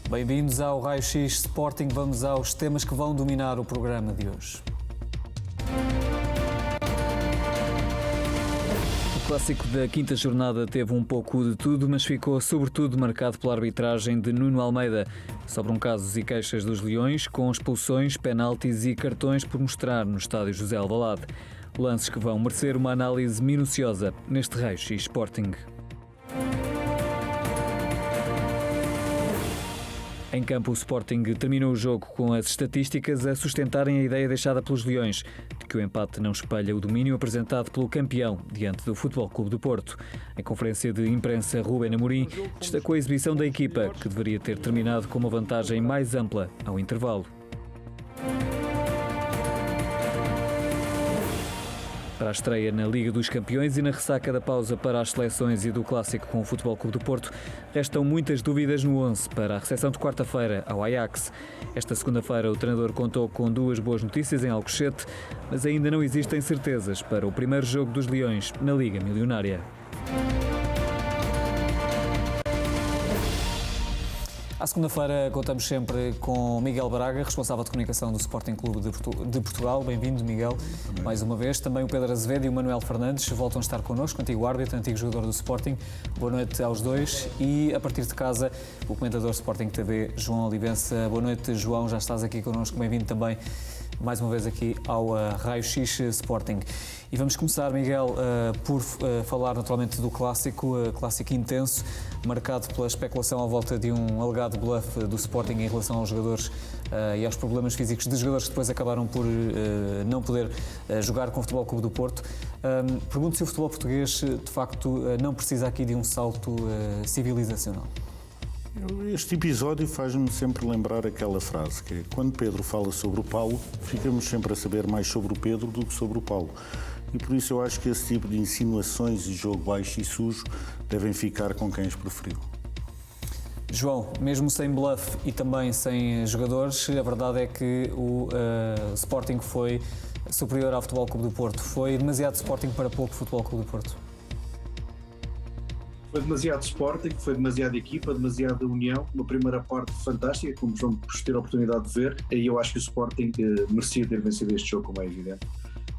Bem-vindos ao Raio X Sporting. Vamos aos temas que vão dominar o programa de hoje. O clássico da quinta jornada teve um pouco de tudo, mas ficou sobretudo marcado pela arbitragem de Nuno Almeida. Sobram casos e queixas dos Leões, com expulsões, penaltis e cartões por mostrar no estádio José Alvalade. Lances que vão merecer uma análise minuciosa neste Raio X Sporting. Em campo, o Sporting terminou o jogo com as estatísticas a sustentarem a ideia deixada pelos Leões, de que o empate não espelha o domínio apresentado pelo campeão diante do Futebol Clube do Porto. Em conferência de imprensa, Rubén Amorim destacou a exibição da equipa, que deveria ter terminado com uma vantagem mais ampla ao intervalo. Para a estreia na Liga dos Campeões e na ressaca da pausa para as seleções e do clássico com o Futebol Clube do Porto, restam muitas dúvidas no 11 para a recepção de quarta-feira ao Ajax. Esta segunda-feira o treinador contou com duas boas notícias em Alcochete, mas ainda não existem certezas para o primeiro jogo dos Leões na Liga Milionária. À segunda-feira contamos sempre com Miguel Braga, responsável de comunicação do Sporting Clube de Portugal. Bem-vindo, Miguel, mais uma vez. Também o Pedro Azevedo e o Manuel Fernandes voltam a estar connosco, antigo árbitro, antigo jogador do Sporting. Boa noite aos dois. E, a partir de casa, o comentador Sporting TV, João Olivença. Boa noite, João, já estás aqui connosco. Bem-vindo também, mais uma vez, aqui ao Raio X Sporting. E vamos começar, Miguel, por falar naturalmente do clássico intenso, marcado pela especulação à volta de um alegado bluff do Sporting em relação aos jogadores e aos problemas físicos de jogadores que depois acabaram por não poder jogar com o Futebol Clube do Porto. Pergunto se o futebol português, de facto, não precisa aqui de um salto civilizacional. Este episódio faz-me sempre lembrar aquela frase, que é quando Pedro fala sobre o Paulo, ficamos sempre a saber mais sobre o Pedro do que sobre o Paulo. E por isso eu acho que esse tipo de insinuações e jogo baixo e sujo devem ficar com quem os preferiu. João, mesmo sem bluff e também sem jogadores, a verdade é que o Sporting foi superior ao Futebol Clube do Porto. Foi demasiado Sporting para pouco Futebol Clube do Porto? Foi demasiado Sporting, foi demasiada equipa, demasiada união, uma primeira parte fantástica, como vamos ter a oportunidade de ver, e eu acho que o Sporting merecia ter vencido este jogo, como é evidente,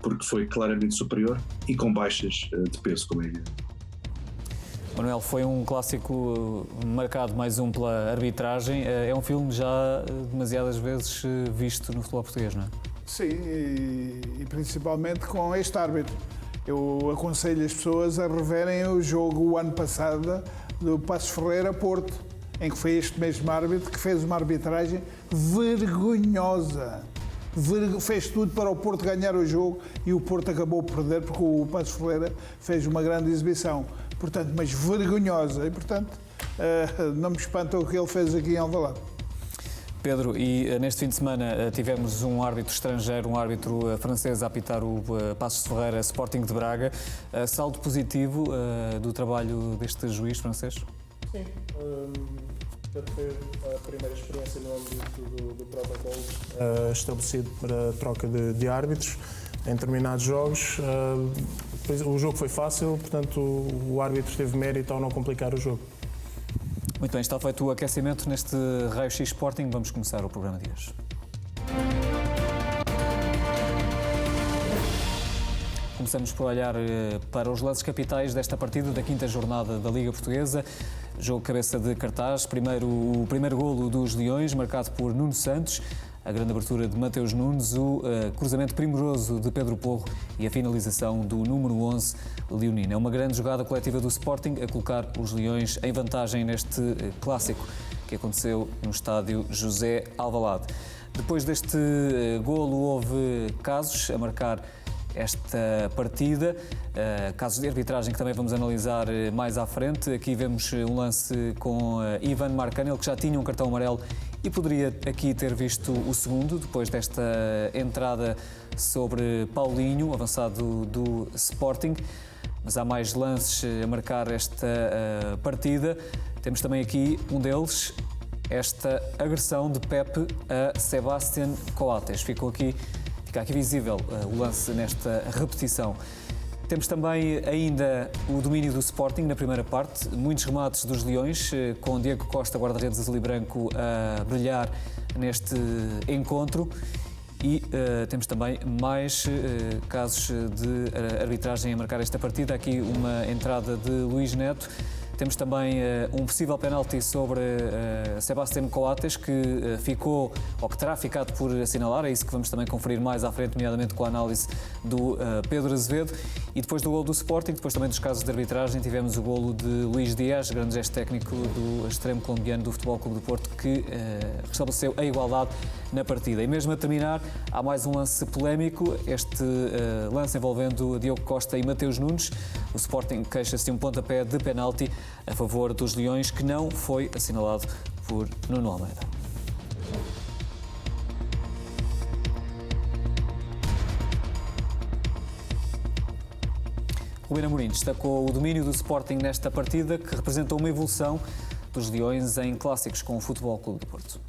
porque foi claramente superior e com baixas de peso, como é evidente. Manuel, foi um clássico marcado mais um pela arbitragem, é um filme já demasiadas vezes visto no futebol português, não é? Sim, e principalmente com este árbitro. Eu aconselho as pessoas a reverem o jogo o ano passado do Passos Ferreira-Porto, em que foi este mesmo árbitro que fez uma arbitragem vergonhosa. Fez tudo para o Porto ganhar o jogo e o Porto acabou por perder porque o Passos Ferreira fez uma grande exibição. Portanto, mas vergonhosa. E, portanto, não me espanta o que ele fez aqui em Alvalade. Pedro, e neste fim de semana tivemos um árbitro estrangeiro, um árbitro francês a apitar o Passos de Ferreira Sporting de Braga. Saldo positivo do trabalho deste juiz francês? Sim, foi a primeira experiência no âmbito do protocolo estabelecido para a troca de árbitros em determinados jogos. O jogo foi fácil, portanto o árbitro teve mérito ao não complicar o jogo. Muito bem, está feito o aquecimento neste Raio X Sporting. Vamos começar o programa de hoje. Começamos por olhar para os lances capitais desta partida da quinta jornada da Liga Portuguesa. Jogo cabeça de cartaz. O primeiro golo dos Leões, marcado por Nuno Santos. A grande abertura de Mateus Nunes, o cruzamento primoroso de Pedro Porro e a finalização do número 11, leonino. É uma grande jogada coletiva do Sporting a colocar os Leões em vantagem neste clássico que aconteceu no estádio José Alvalade. Depois deste golo houve casos a marcar esta partida, casos de arbitragem que também vamos analisar mais à frente. Aqui vemos um lance com Ivan Marcanel, que já tinha um cartão amarelo e poderia aqui ter visto o segundo, depois desta entrada sobre Paulinho, avançado do Sporting. Mas há mais lances a marcar esta partida. Temos também aqui um deles, esta agressão de Pepe a Sebastián Coates. Fica aqui visível o lance nesta repetição. Temos também ainda o domínio do Sporting na primeira parte, muitos remates dos Leões, com Diego Costa, guarda-redes azul e branco, a brilhar neste encontro. E temos também mais casos de arbitragem a marcar esta partida. Aqui uma entrada de Luís Neto. Temos também um possível penalti sobre Sebastián Coates, que ficou, ou que terá ficado por assinalar, é isso que vamos também conferir mais à frente, nomeadamente com a análise do Pedro Azevedo. E depois do golo do Sporting, depois também dos casos de arbitragem, tivemos o golo de Luís Dias, grande gesto técnico do extremo colombiano do Futebol Clube do Porto, que restabeleceu a igualdade na partida. E mesmo a terminar, há mais um lance polémico, este lance envolvendo Diogo Costa e Mateus Nunes. O Sporting queixa-se de um pontapé de penalti a favor dos Leões, que não foi assinalado por Nuno Almeida. Rubén Amorim destacou o domínio do Sporting nesta partida, que representou uma evolução dos Leões em clássicos com o Futebol Clube do Porto.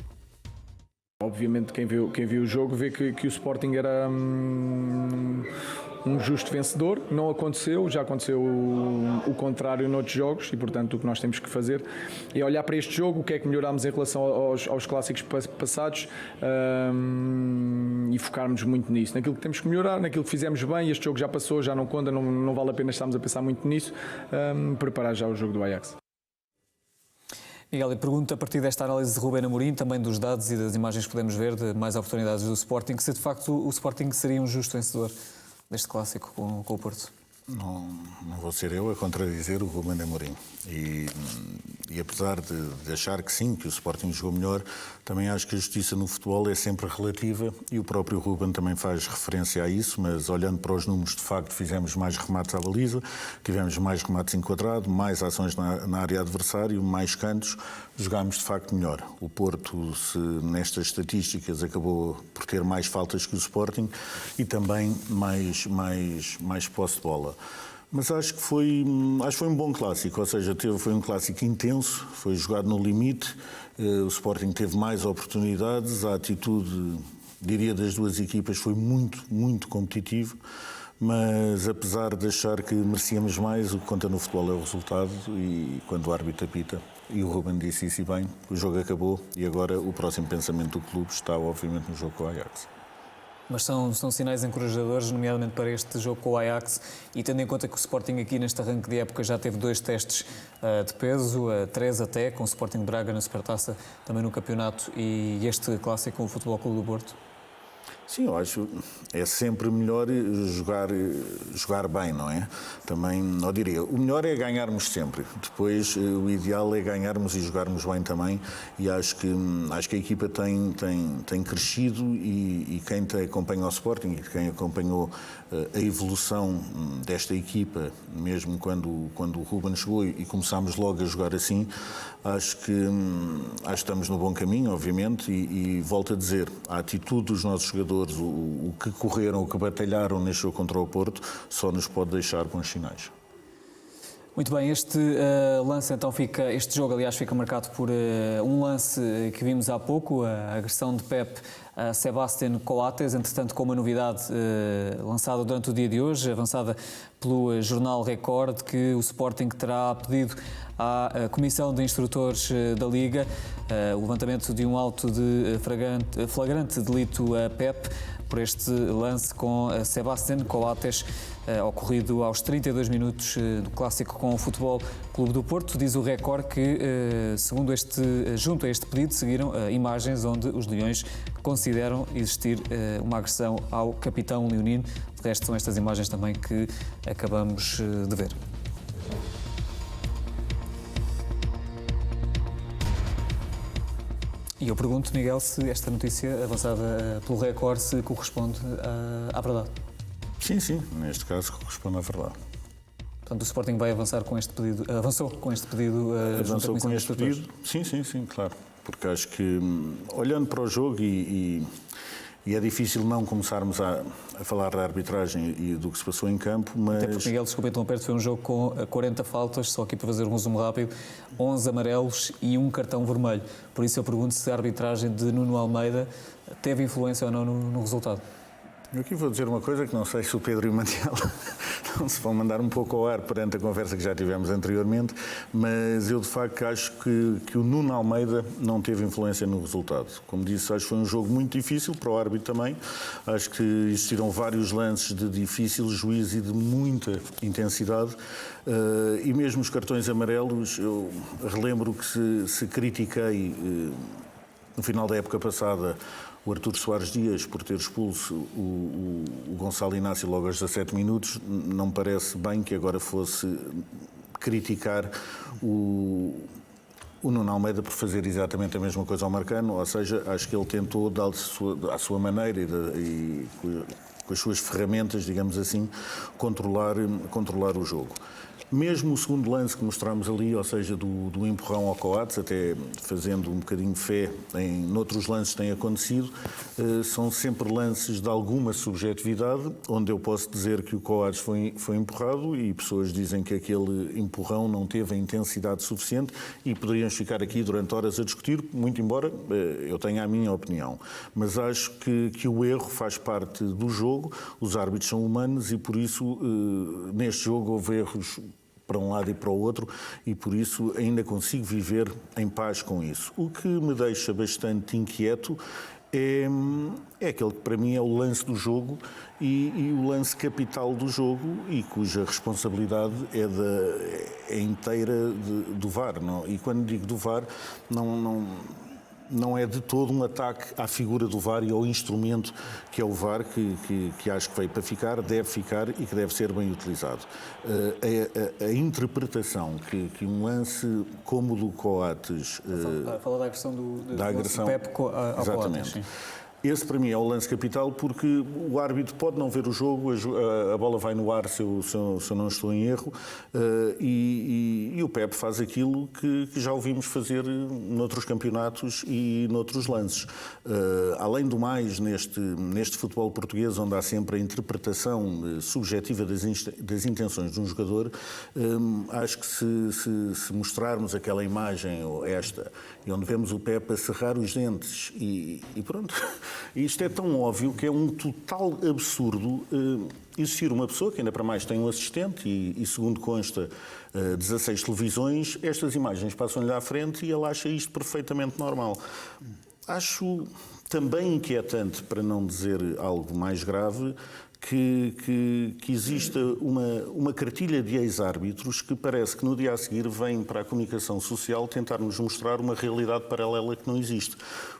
Obviamente quem viu o jogo vê que o Sporting era um justo vencedor. Não aconteceu, já aconteceu o contrário noutros jogos e, portanto, o que nós temos que fazer é olhar para este jogo, o que é que melhorámos em relação aos clássicos passados e focarmos muito nisso, naquilo que temos que melhorar, naquilo que fizemos bem. Este jogo já passou, já não conta, não vale a pena estarmos a pensar muito nisso, preparar já o jogo do Ajax. Miguel, e pergunto, a partir desta análise de Rubén Amorim, também dos dados e das imagens que podemos ver de mais oportunidades do Sporting, se de facto o Sporting seria um justo vencedor deste clássico com o Porto? Não vou ser eu a contradizer o Rubén Amorim. E apesar de achar que sim, que o Sporting jogou melhor, também acho que a justiça no futebol é sempre relativa e o próprio Rubén também faz referência a isso, mas olhando para os números, de facto, fizemos mais remates à baliza, tivemos mais remates enquadrado, mais ações na área adversária, mais cantos, jogámos de facto melhor. O Porto, nestas estatísticas, acabou por ter mais faltas que o Sporting e também mais posse de bola. Mas acho que foi um bom clássico, ou seja, foi um clássico intenso, foi jogado no limite, o Sporting teve mais oportunidades, a atitude, diria, das duas equipas foi muito, muito competitivo, mas apesar de achar que merecíamos mais, o que conta no futebol é o resultado e quando o árbitro apita, e o Rubén disse isso e bem, o jogo acabou e agora o próximo pensamento do clube está obviamente no jogo com o Ajax. Mas são sinais encorajadores, nomeadamente para este jogo com o Ajax, e tendo em conta que o Sporting aqui neste arranque de época já teve 2 testes de peso, 3 até, com o Sporting de Braga na Supertaça, também no campeonato, e este clássico com o Futebol Clube do Porto? Sim, eu acho é sempre melhor jogar bem, não é? Também, eu diria, o melhor é ganharmos sempre. Depois, o ideal é ganharmos e jogarmos bem também. E acho que a equipa tem crescido e quem acompanha o Sporting e quem acompanhou a evolução desta equipa, mesmo quando o Rubén chegou e começámos logo a jogar assim, acho que estamos no bom caminho, obviamente, e volto a dizer, a atitude dos nossos jogadores, o que correram, o que batalharam neste jogo contra o Porto, só nos pode deixar bons sinais. Muito bem, este lance então este jogo aliás fica marcado por um lance que vimos há pouco, a agressão de Pep a Sebastián Coates, entretanto com uma novidade lançada durante o dia de hoje, avançada pelo jornal Record, que o Sporting terá pedido à Comissão de Instrutores da Liga o levantamento de um auto de flagrante delito a Pep por este lance com Sebastián Coates, ocorrido aos 32 minutos do clássico com o Futebol Clube do Porto. Diz o Record que, junto a este pedido, seguiram imagens onde os Leões consideram existir uma agressão ao capitão leonino. De resto, são estas imagens também que acabamos de ver. E eu pergunto, Miguel, se esta notícia avançada pelo Record se corresponde à verdade. Sim, neste caso corresponde à verdade. Portanto, o Sporting vai avançar com este pedido, avançou com este pedido? Avançou com este pedido? Sim, claro. Porque acho que, olhando para o jogo e é difícil não começarmos a falar da arbitragem e do que se passou em campo, mas... Até porque, Miguel, desculpa interromper, foi um jogo com 40 faltas, só aqui para fazer um resumo rápido, 11 amarelos e um cartão vermelho. Por isso eu pergunto se a arbitragem de Nuno Almeida teve influência ou não no resultado. Eu aqui vou dizer uma coisa que não sei se o Pedro e o Mantiel não se vão mandar um pouco ao ar perante a conversa que já tivemos anteriormente, mas eu de facto acho que o Nuno Almeida não teve influência no resultado. Como disse, acho que foi um jogo muito difícil para o árbitro também. Acho que existiram vários lances de difícil juízo e de muita intensidade. E mesmo os cartões amarelos, eu relembro que se critiquei no final da época passada o Artur Soares Dias por ter expulso o Gonçalo Inácio logo aos 17 minutos, não me parece bem que agora fosse criticar o Nuno Almeida por fazer exatamente a mesma coisa ao Marcano, ou seja, acho que ele tentou, à sua maneira e com as suas ferramentas, digamos assim, controlar o jogo. Mesmo o segundo lance que mostramos ali, ou seja, do empurrão ao Coates, até fazendo um bocadinho de fé em noutros lances tem acontecido, são sempre lances de alguma subjetividade, onde eu posso dizer que o Coates foi empurrado e pessoas dizem que aquele empurrão não teve a intensidade suficiente e poderíamos ficar aqui durante horas a discutir, muito embora eu tenha a minha opinião. Mas acho que o erro faz parte do jogo, os árbitros são humanos e por isso neste jogo houve erros para um lado e para o outro, e por isso ainda consigo viver em paz com isso. O que me deixa bastante inquieto é aquele que para mim é o lance do jogo e o lance capital do jogo e cuja responsabilidade é inteira do VAR. Não? E quando digo do VAR, não é de todo um ataque à figura do VAR e ao instrumento que é o VAR, que acho que veio para ficar, deve ficar e que deve ser bem utilizado. A interpretação que um lance como o do Coates... Fala da agressão da agressão, do Pepe ao exatamente. Coates, sim. Esse, para mim, é o lance capital porque o árbitro pode não ver o jogo, a bola vai no ar, se eu não estou em erro, e o Pepe faz aquilo que já ouvimos fazer noutros campeonatos e noutros lances. Além do mais, neste futebol português, onde há sempre a interpretação subjetiva das intenções de um jogador, acho que se mostrarmos aquela imagem, ou esta, e onde vemos o Pepe a cerrar os dentes e pronto... Isto é tão óbvio que é um total absurdo existir uma pessoa que ainda para mais tem um assistente e segundo consta 16 televisões, estas imagens passam-lhe à frente e ele acha isto perfeitamente normal. Acho também inquietante, para não dizer algo mais grave, que exista uma cartilha de ex-árbitros que parece que no dia a seguir vem para a comunicação social tentar nos mostrar uma realidade paralela que não existe.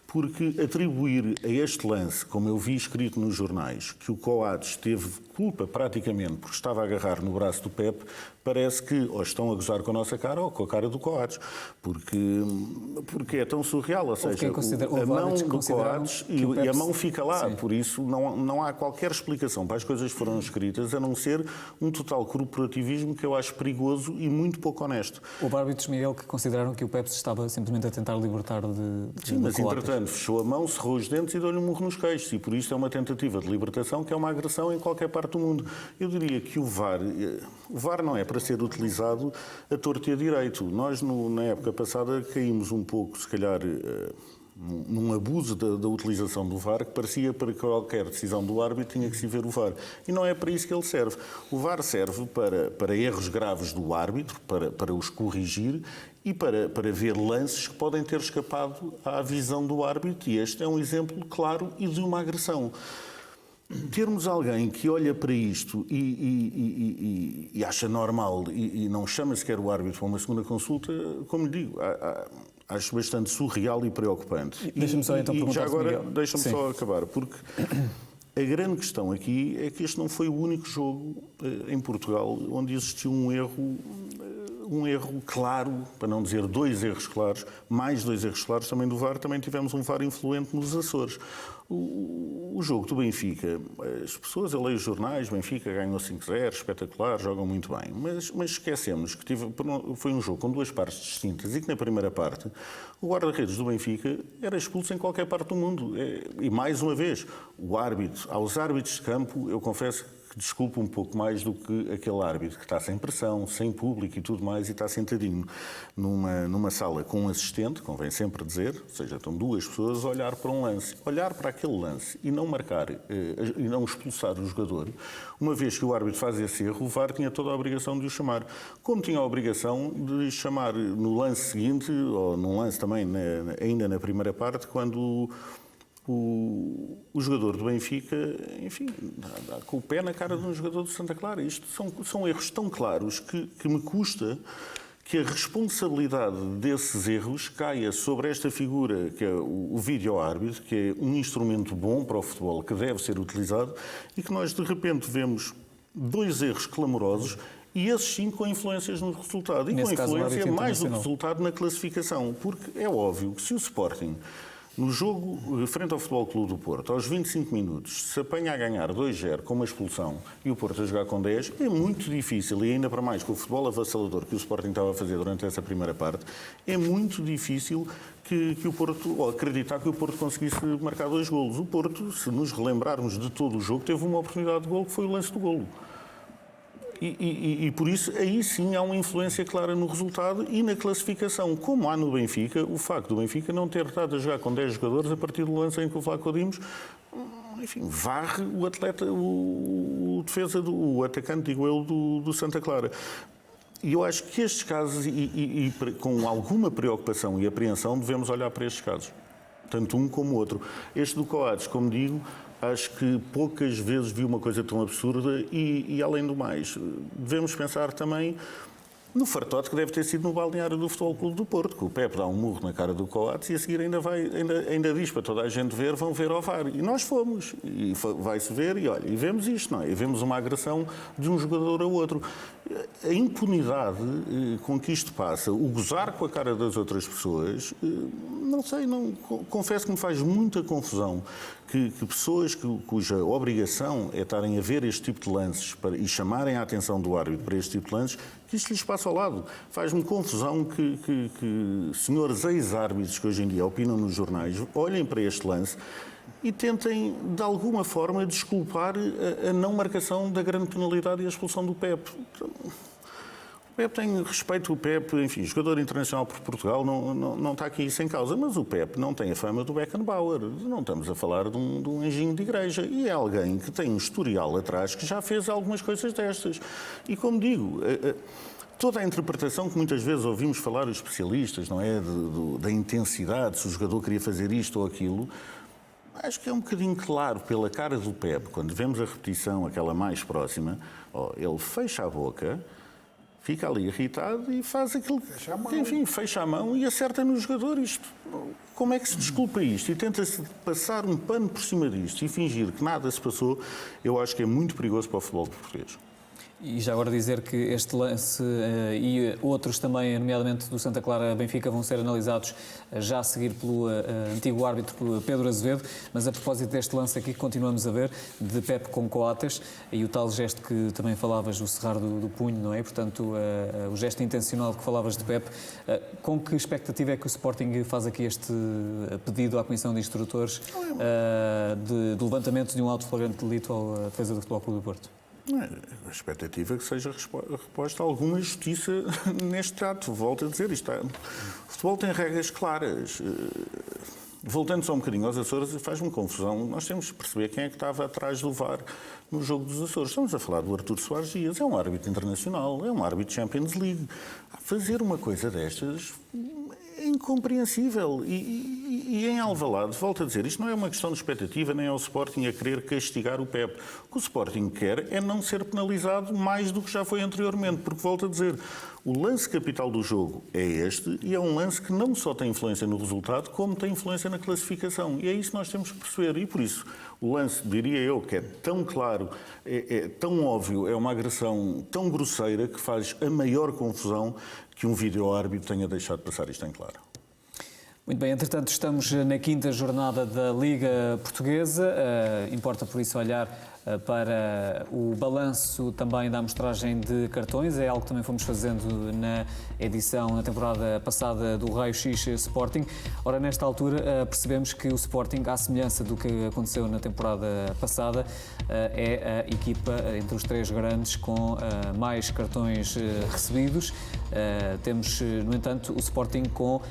Porque atribuir a este lance, como eu vi escrito nos jornais, que o Coates teve culpa praticamente porque estava a agarrar no braço do Pepe, parece que ou estão a gozar com a nossa cara ou com a cara do Coates. Porque é tão surreal, ou seja, a mão do Coates e a mão fica lá. Sim. Por isso não há qualquer explicação para as coisas que foram escritas, a não ser um total corporativismo que eu acho perigoso e muito pouco honesto. Houve árbitros, Miguel, que consideraram que o Pepe estava simplesmente a tentar libertar de Sim, mas entretanto fechou a mão, cerrou os dentes e deu-lhe um murro nos queixos. E por isso é uma tentativa de libertação que é uma agressão em qualquer parte do mundo. Eu diria que o VAR não é para ser utilizado a torto e a direito. Nós, na época passada, caímos um pouco, se calhar, num abuso da utilização do VAR, que parecia para qualquer decisão do árbitro tinha que se ver o VAR. E não é para isso que ele serve. O VAR serve para erros graves do árbitro, para os corrigir e para ver lances que podem ter escapado à visão do árbitro. E este é um exemplo claro e de uma agressão. Termos alguém que olha para isto e acha normal e não chama sequer o árbitro para uma segunda consulta, como lhe digo, acho bastante surreal e preocupante. Deixa-me só então perguntar. Já agora, deixa-me só acabar, porque a grande questão aqui é que este não foi o único jogo em Portugal onde existiu um erro claro, para não dizer dois erros claros, mais dois erros claros também do VAR, também tivemos um VAR influente nos Açores. O jogo do Benfica, as pessoas, eu leio os jornais, Benfica ganhou 5-0, espetacular, jogam muito bem, mas esquecemos que foi um jogo com duas partes distintas e que na primeira parte o guarda-redes do Benfica era expulso em qualquer parte do mundo. E mais uma vez, aos árbitros de campo, eu confesso que desculpa um pouco mais do que aquele árbitro que está sem pressão, sem público e tudo mais, e está sentadinho numa sala com um assistente, convém sempre dizer, ou seja, estão duas pessoas a olhar para um lance, olhar para aquele lance e não marcar, e não expulsar o jogador. Uma vez que o árbitro faz esse erro, o VAR tinha toda a obrigação de o chamar. Como tinha a obrigação de chamar no lance seguinte, ou num lance também, ainda na primeira parte, quando o jogador do Benfica, enfim, dá com o pé na cara de um jogador do Santa Clara. Isto são erros tão claros que me custa que a responsabilidade desses erros caia sobre esta figura que é o vídeo-árbitro, que é um instrumento bom para o futebol, que deve ser utilizado, e que nós de repente vemos 2 erros clamorosos, e esses sim com influências no resultado. E Nesse com influência mais do resultado na classificação. Porque é óbvio que se o Sporting, no jogo frente ao Futebol Clube do Porto, aos 25 minutos, se apanha a ganhar 2-0 com uma expulsão e o Porto a jogar com 10, é muito difícil, e ainda para mais com o futebol avassalador que o Sporting estava a fazer durante essa primeira parte, é muito difícil que o Porto, ou acreditar que o Porto conseguisse marcar 2 golos. O Porto, se nos relembrarmos de todo o jogo, teve uma oportunidade de golo que foi o lance do golo. E por isso, aí sim há uma influência clara no resultado e na classificação. Como há no Benfica, o facto do Benfica não ter estado a jogar com 10 jogadores a partir do lance em que o Vlaco Dimos, enfim, varre o atleta, o defesa, o atacante, digo eu, do Santa Clara. E eu acho que estes casos, e com alguma preocupação e apreensão, devemos olhar para estes casos. Tanto um como o outro. Este do Coates, como digo, acho que poucas vezes vi uma coisa tão absurda e além do mais, devemos pensar também no fartote que deve ter sido no balneário do Futebol Clube do Porto, que o Pepe dá um murro na cara do Coates e a seguir ainda diz para toda a gente ver, vão ver ao VAR. E nós fomos. E vai-se ver e olha, e vemos isto, não é? E vemos uma agressão de um jogador a outro. A impunidade com que isto passa, o gozar com a cara das outras pessoas, não sei, confesso que me faz muita confusão que pessoas cuja obrigação é estarem a ver este tipo de lances e chamarem a atenção do árbitro para este tipo de lances, que isto lhes passa ao lado. Faz-me confusão que senhores ex-árbitros que hoje em dia opinam nos jornais olhem para este lance e tentem, de alguma forma, desculpar a não marcação da grande penalidade e a expulsão do Pepe. O Pepe tem respeito, o Pepe, enfim, jogador internacional por Portugal, não está aqui sem causa, mas o Pepe não tem a fama do Beckenbauer. Não estamos a falar de um anjinho de igreja. E é alguém que tem um historial atrás que já fez algumas coisas destas. E como digo, toda a interpretação que muitas vezes ouvimos falar os especialistas, não é? Da intensidade, se o jogador queria fazer isto ou aquilo, acho que é um bocadinho claro pela cara do Pepe, quando vemos a repetição, aquela mais próxima, ele fecha a boca, fica ali irritado e faz aquilo que, enfim, fecha a mão e acerta no jogador. Isto, como é que se desculpa isto? E tenta-se passar um pano por cima disto e fingir que nada se passou, eu acho que é muito perigoso para o futebol português. E já agora dizer que este lance e outros também, nomeadamente do Santa Clara Benfica, vão ser analisados já a seguir pelo antigo árbitro Pedro Azevedo, mas a propósito deste lance aqui que continuamos a ver, de Pepe com Coates, e o tal gesto que também falavas, o cerrar do punho, não é? Portanto, o gesto intencional que falavas de Pepe, com que expectativa é que o Sporting faz aqui este pedido à Comissão de Instrutores de levantamento de um auto flagrante delito à defesa do Futebol Clube do Porto? A expectativa é que seja reposta alguma justiça neste ato. Volto a dizer, o futebol tem regras claras. Voltando só um bocadinho aos Açores, faz-me confusão. Nós temos de perceber quem é que estava atrás do VAR no jogo dos Açores. Estamos a falar do Artur Soares Dias. É um árbitro internacional, é um árbitro de Champions League. Fazer uma coisa destas é incompreensível. E em Alvalade, volto a dizer, isto não é uma questão de expectativa, nem é o Sporting a querer castigar o Pepe. O que o Sporting quer é não ser penalizado mais do que já foi anteriormente, porque, volto a dizer, o lance capital do jogo é este e é um lance que não só tem influência no resultado, como tem influência na classificação. E é isso que nós temos que perceber. E por isso, o lance, diria eu, que é tão claro, é tão óbvio, é uma agressão tão grosseira que faz a maior confusão que um vídeo-árbitro tenha deixado de passar isto em claro. Muito bem, entretanto estamos na 5ª jornada da Liga Portuguesa, importa por isso olhar para o balanço também da amostragem de cartões. É algo que também fomos fazendo na temporada passada do Raio X Sporting. Ora, nesta altura percebemos que o Sporting, à semelhança do que aconteceu na temporada passada, é a equipa entre os 3 grandes com mais cartões recebidos. Temos, no entanto, o Sporting com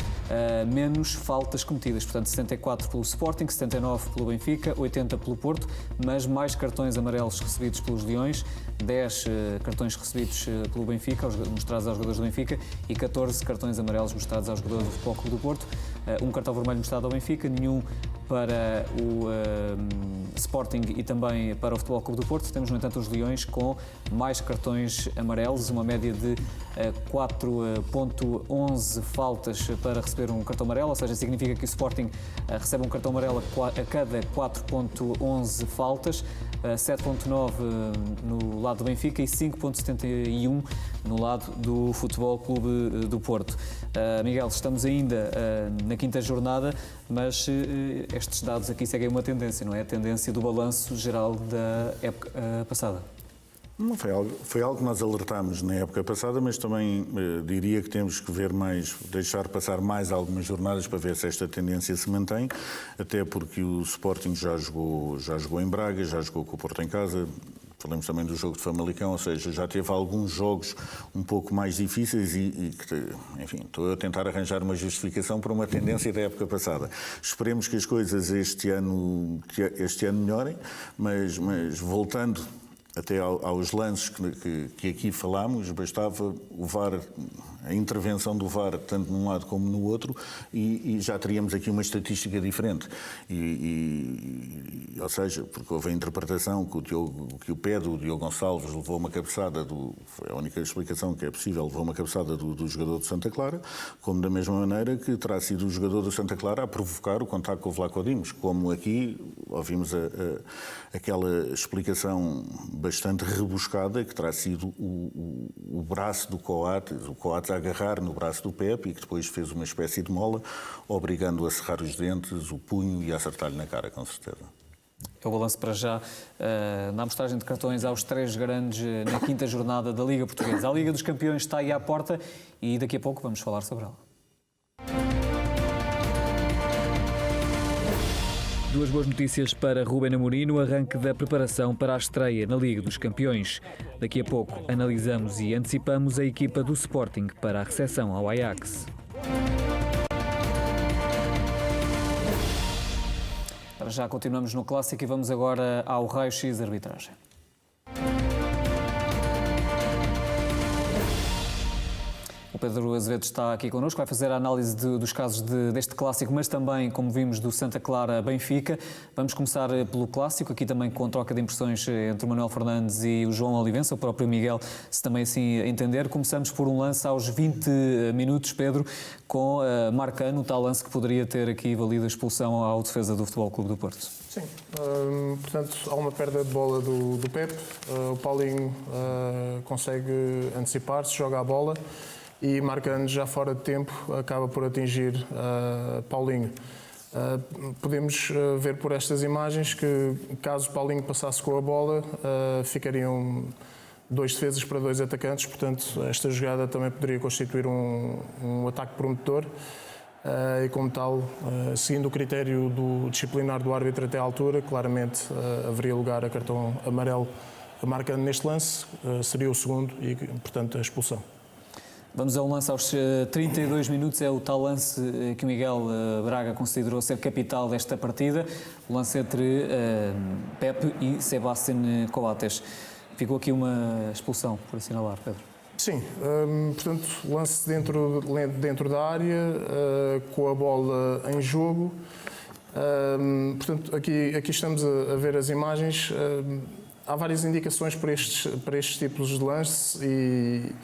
menos faltas cometidas, portanto 74 pelo Sporting, 79 pelo Benfica, 80 pelo Porto, mas mais cartões amarelos recebidos pelos Leões, 10 cartões recebidos pelo Benfica, mostrados aos jogadores do Benfica, e 14 cartões amarelos mostrados aos jogadores do Futebol Clube do Porto. Um cartão vermelho mostrado ao Benfica, nenhum para o Sporting e também para o Futebol Clube do Porto. Temos, no entanto, os Leões com mais cartões amarelos, uma média de 4.11 faltas para receber um cartão amarelo, ou seja, significa que o Sporting recebe um cartão amarelo a cada 4.11 faltas, 7.9 no lado do Benfica e 5.71 no lado do Futebol Clube do Porto. Miguel, estamos ainda na 5ª jornada, mas estes dados aqui seguem uma tendência, não é? A tendência do balanço geral da época passada. Não foi algo que nós alertámos na época passada, mas também diria que temos que ver mais, deixar passar mais algumas jornadas para ver se esta tendência se mantém, até porque o Sporting já jogou em Braga, já jogou com o Porto em casa. Falamos também do jogo de Famalicão, ou seja, já teve alguns jogos um pouco mais difíceis e enfim, estou a tentar arranjar uma justificação para uma tendência da época passada. Esperemos que as coisas este ano melhorem, mas voltando até aos lances que aqui falámos, bastava o VAR, a intervenção do VAR, tanto num lado como no outro, e já teríamos aqui uma estatística diferente. Ou seja, porque houve a interpretação que o pé do Diogo Gonçalves levou uma cabeçada foi a única explicação que é possível, levou uma cabeçada do jogador do Santa Clara, como da mesma maneira que terá sido o jogador do Santa Clara a provocar o contacto com o Vlaco Dimos, como aqui ouvimos aquela explicação bastante rebuscada que terá sido o braço do Coates, o Coates a agarrar no braço do Pepe e que depois fez uma espécie de mola, obrigando-o a cerrar os dentes, o punho e a acertar-lhe na cara, com certeza. É o balanço para já na amostragem de cartões aos 3 grandes na 5ª jornada da Liga Portuguesa. A Liga dos Campeões está aí à porta e daqui a pouco vamos falar sobre ela. Duas boas notícias para Ruben Amorim no arranque da preparação para a estreia na Liga dos Campeões. Daqui a pouco analisamos e antecipamos a equipa do Sporting para a recepção ao Ajax. Para já continuamos no Clássico e vamos agora ao Raio X Arbitragem. O Pedro Azevedo está aqui connosco, vai fazer a análise dos casos deste Clássico, mas também, como vimos, do Santa Clara Benfica. Vamos começar pelo Clássico, aqui também com troca de impressões entre o Manuel Fernandes e o João Olivença, o próprio Miguel, se também assim entender. Começamos por um lance aos 20 minutos, Pedro, com Marcano, o tal lance que poderia ter aqui valido a expulsão ao defesa do Futebol Clube do Porto. Sim, portanto há uma perda de bola do Pepe, o Paulinho consegue antecipar-se, joga a bola, e Marcano, já fora de tempo, acaba por atingir Paulinho. Podemos ver por estas imagens que, caso Paulinho passasse com a bola, ficariam 2 defesas para 2 atacantes, portanto esta jogada também poderia constituir um ataque prometedor. E como tal, seguindo o critério disciplinar do árbitro até à altura, claramente haveria lugar a cartão amarelo a Marcano neste lance, seria o segundo e, portanto, a expulsão. Vamos a um lance aos 32 minutos, é o tal lance que o Miguel Braga considerou ser capital desta partida, o lance entre Pepe e Sebastián Coates. Ficou aqui uma expulsão, por assinalar, Pedro. Sim, portanto, lance dentro da área, com a bola em jogo. Portanto, aqui estamos a ver as imagens. Há várias indicações para estes tipos de lance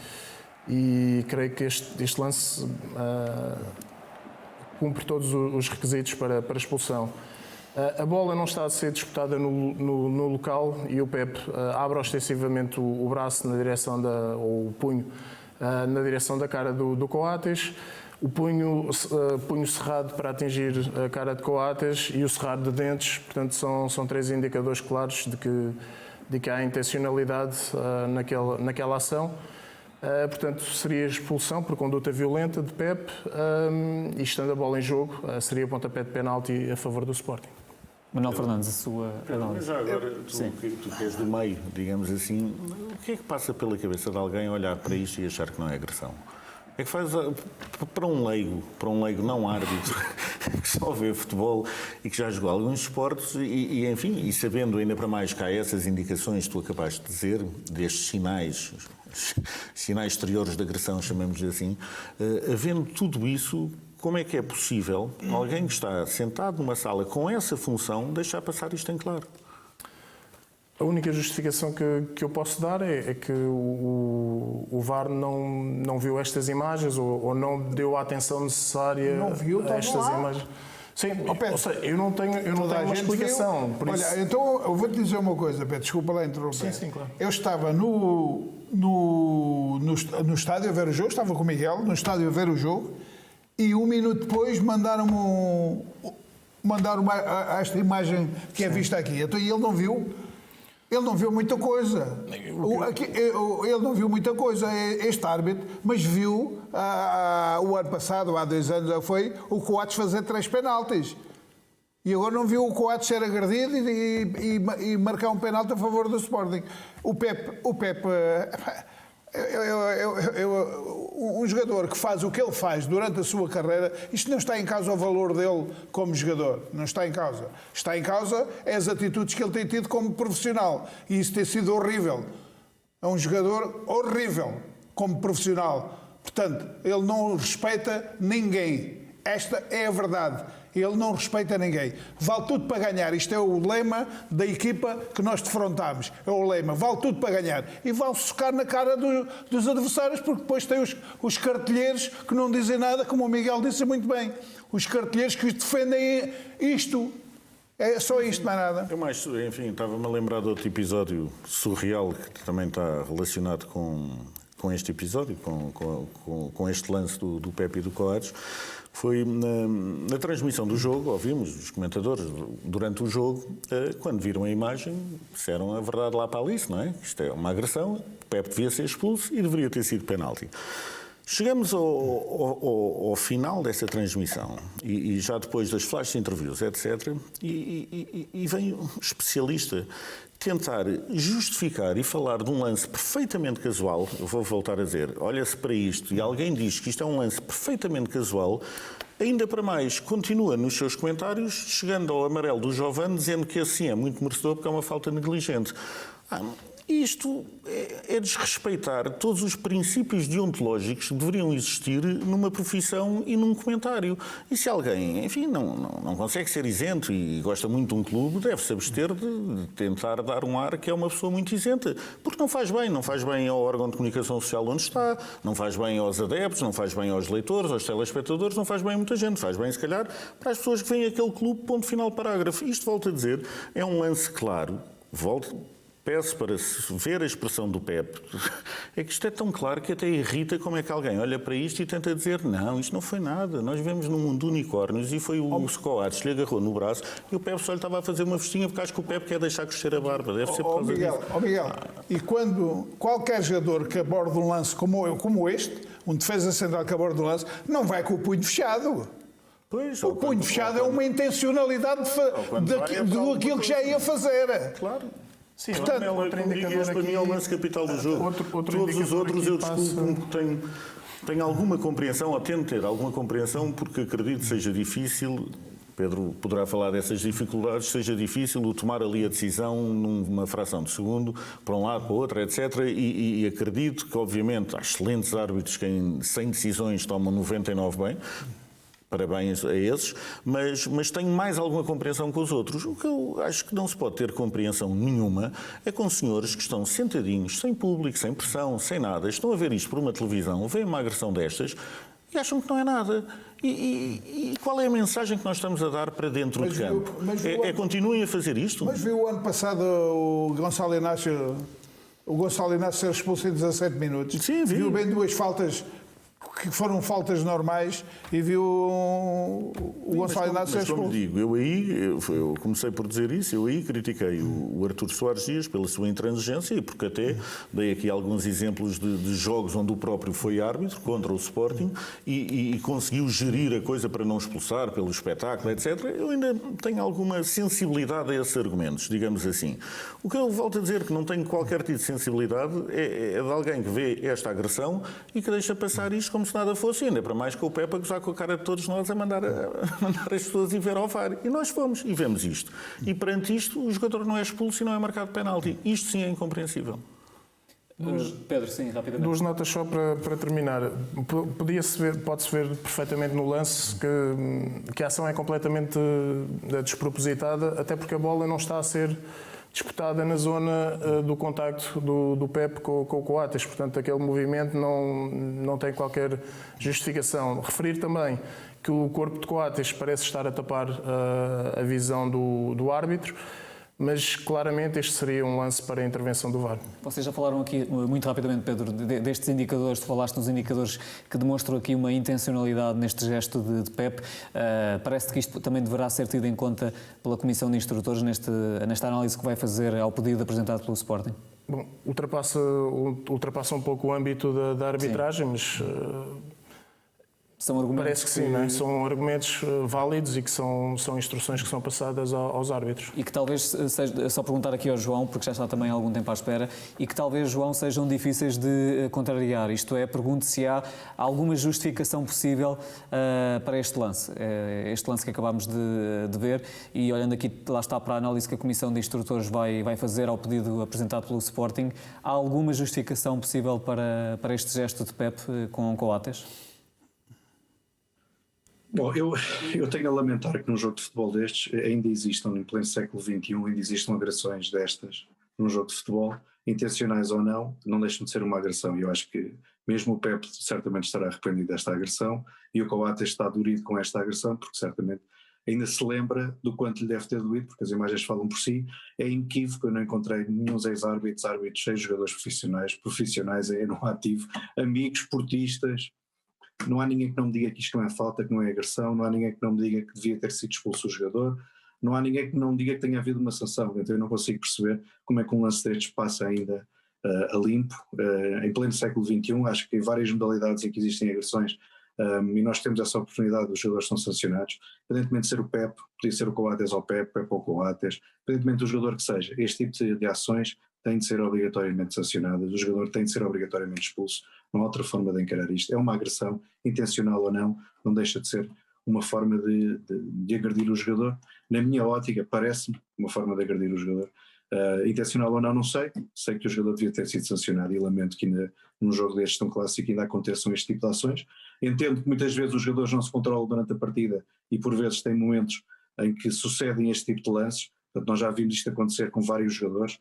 e creio que este lance cumpre todos os requisitos para expulsão. A bola não está a ser disputada no local e o Pepe abre ostensivamente o braço na direção ou o punho na direção da cara do Coates. o punho cerrado para atingir a cara de Coates e o cerrado de dentes. Portanto, são 3 indicadores claros de que há intencionalidade naquela ação. Portanto, seria expulsão por conduta violenta de Pep e, estando a bola em jogo, seria pontapé de penalti a favor do Sporting. Manuel Fernandes, a sua Mas análise. já agora, tu que és do meio, digamos assim, o que é que passa pela cabeça de alguém olhar para isto e achar que não é agressão? É que faz para um leigo não árbitro, que só vê futebol e que já jogou alguns esportes enfim, e sabendo ainda para mais que há essas indicações que tu acabaste de dizer, destes sinais exteriores de agressão, chamemos-lhe assim, havendo tudo isso, como é que é possível alguém que está sentado numa sala com essa função deixar passar isto em claro? A única justificação que eu posso dar é que o VAR não viu estas imagens ou não deu a atenção necessária a estas imagens. Sim, ou seja, eu não tenho uma explicação. Por isso... Olha, então eu vou-te dizer uma coisa, Pedro, desculpa lá interromper. Sim, claro. Eu estava no estádio a ver o jogo, estava com o Miguel, no estádio a ver o jogo, e 1 minuto depois mandaram esta imagem que é vista aqui. Então, e ele não viu muita coisa. Ele não viu muita coisa, este árbitro, mas viu o ano passado, há 2 anos, foi o Coates fazer 3 penaltis. E agora não viu o Coates ser agredido e marcar um penalti a favor do Sporting. O Pep um jogador que faz o que ele faz durante a sua carreira, isto não está em causa o valor dele como jogador, não está em causa. Está em causa as atitudes que ele tem tido como profissional, e isso tem sido horrível. É um jogador horrível como profissional. Portanto, ele não respeita ninguém. Esta é a verdade. Ele não respeita ninguém. Vale tudo para ganhar. Isto é o lema da equipa que nós defrontamos. É o lema. Vale tudo para ganhar. E vão socar na cara dos adversários, porque depois tem os cartilheiros que não dizem nada, como o Miguel disse muito bem. Os cartilheiros que defendem isto. É só isto, mais nada. Eu mais, enfim, estava-me a lembrar de outro episódio surreal que também está relacionado com este episódio, com este lance do Pepe e do Coates. Foi na transmissão do jogo, ouvimos os comentadores durante o jogo, quando viram a imagem, disseram a verdade lá para Alice, não é? Isto é uma agressão, o Pepe devia ser expulso e deveria ter sido penalti. Chegamos ao final dessa transmissão e já depois das flash interviews, etc., e vem um especialista tentar justificar e falar de um lance perfeitamente casual. Eu vou voltar a dizer, olha-se para isto e alguém diz que isto é um lance perfeitamente casual, ainda para mais continua nos seus comentários, chegando ao amarelo do Jovane, dizendo que assim é muito merecedor porque é uma falta negligente. Isto é desrespeitar todos os princípios deontológicos que deveriam existir numa profissão e num comentário. E se alguém, enfim, não consegue ser isento e gosta muito de um clube, deve-se abster de tentar dar um ar que é uma pessoa muito isenta. Porque não faz bem ao órgão de comunicação social onde está, não faz bem aos adeptos, não faz bem aos leitores, aos telespectadores, não faz bem a muita gente. Faz bem, se calhar, para as pessoas que vêm àquele clube, ponto final, parágrafo. Isto, volto a dizer, é um lance claro. Peço para se ver a expressão do Pep. É que isto é tão claro que até irrita como é que alguém olha para isto e tenta dizer não, isto não foi nada. Nós vivemos num mundo de unicórnios e foi o Coates que lhe agarrou no braço e o Pep só lhe estava a fazer uma festinha porque acho que o Pep quer deixar crescer a barba. Deve ser por causa disso. Miguel, e quando qualquer jogador que aborda um lance como este, um defesa central que aborda um lance, não vai com o punho fechado. Pois, o punho fechado é uma intencionalidade daquilo que já ia fazer. Claro. Sim, portanto, este para mim é o lance capital do jogo. Todos os outros, eu desculpo-me, tenho alguma compreensão, ou tento ter alguma compreensão, porque acredito que seja difícil, Pedro poderá falar dessas dificuldades, seja difícil o tomar ali a decisão numa fração de segundo, para um lado, para o outro, etc. E acredito que, obviamente, há excelentes árbitros que em 100 decisões tomam 99 bem. Parabéns a esses, mas tenho mais alguma compreensão com os outros. O que eu acho que não se pode ter compreensão nenhuma é com senhores que estão sentadinhos, sem público, sem pressão, sem nada, estão a ver isto por uma televisão, veem uma agressão destas e acham que não é nada. E qual é a mensagem que nós estamos a dar para dentro de campo? Continuem a fazer isto? Mas viu o ano passado o Gonçalo Inácio ser expulso em 17 minutos? Sim, viu bem 2 faltas que foram faltas normais e viu o Gonçalo Inácio Mas como expulso. digo, eu comecei por dizer isso, eu aí critiquei o Artur Soares Dias pela sua intransigência e porque até dei aqui alguns exemplos de jogos onde o próprio foi árbitro contra o Sporting e conseguiu gerir a coisa para não expulsar pelo espetáculo, etc. Eu ainda tenho alguma sensibilidade a esses argumentos, digamos assim. O que eu volto a dizer que não tenho qualquer tipo de sensibilidade é de alguém que vê esta agressão e que deixa passar isto como se nada fosse, ainda para mais com o Pepe a gozar com a cara de todos nós a mandar as pessoas ir ver ao VAR. E nós fomos e vemos isto. E perante isto, o jogador não é expulso e não é marcado penalti. Isto sim é incompreensível. Pedro, sim, rapidamente. Duas notas só para terminar. Pode-se ver perfeitamente no lance que a ação é completamente despropositada, até porque a bola não está a ser disputada na zona do contacto do Pepe com o Coates. Portanto, aquele movimento não tem qualquer justificação. Referir também que o corpo de Coates parece estar a tapar a visão do árbitro, mas claramente este seria um lance para a intervenção do VAR. Vocês já falaram aqui, muito rapidamente, Pedro, destes indicadores, tu falaste nos indicadores que demonstram aqui uma intencionalidade neste gesto de Pepe. Parece que isto também deverá ser tido em conta pela Comissão de Instrutores nesta análise que vai fazer ao pedido apresentado pelo Sporting? Bom, ultrapassa um pouco o âmbito da arbitragem, mas São argumentos parece que sim, não é? São argumentos válidos e que são instruções que são passadas aos árbitros. E que talvez, seja, só perguntar aqui ao João, porque já está também há algum tempo à espera, e que talvez, João, sejam difíceis de contrariar. Isto é, pergunto se há alguma justificação possível para este lance que acabámos de ver, e olhando aqui, lá está, para a análise que a Comissão de Instrutores vai fazer ao pedido apresentado pelo Sporting, há alguma justificação possível para este gesto de Pepe com Coates? Bom, eu tenho a lamentar que num jogo de futebol destes ainda existam, em pleno século XXI, ainda existam agressões destas num jogo de futebol, intencionais ou não deixam de ser uma agressão. E eu acho que mesmo o Pepe certamente estará arrependido desta agressão e o Coates está dorido com esta agressão, porque certamente ainda se lembra do quanto lhe deve ter doído, porque as imagens falam por si. É inequívoco, eu não encontrei nenhum ex-árbitros, jogadores profissionais no ativo, amigos, esportistas. Não há ninguém que não me diga que isto não é falta, que não é agressão, não há ninguém que não me diga que devia ter sido expulso o jogador, não há ninguém que não me diga que tenha havido uma sanção. Então eu não consigo perceber como é que um lance destes passa ainda a limpo. Em pleno século XXI, acho que em várias modalidades em que existem agressões, e nós temos essa oportunidade, os jogadores são sancionados, independentemente de ser o Pepe, podia ser o Coates ao Pepe, Pepe ao Coates, independentemente do jogador que seja, este tipo de ações têm de ser obrigatoriamente sancionadas, o jogador tem de ser obrigatoriamente expulso. Não há outra forma de encarar isto. É uma agressão, intencional ou não deixa de ser uma forma de agredir o jogador. Na minha ótica, parece-me uma forma de agredir o jogador. Intencional ou não sei que o jogador devia ter sido sancionado e lamento que ainda num jogo destes tão clássico ainda aconteçam este tipo de ações. Entendo que muitas vezes os jogadores não se controlam durante a partida e por vezes têm momentos em que sucedem este tipo de lances. Portanto, nós já vimos isto acontecer com vários jogadores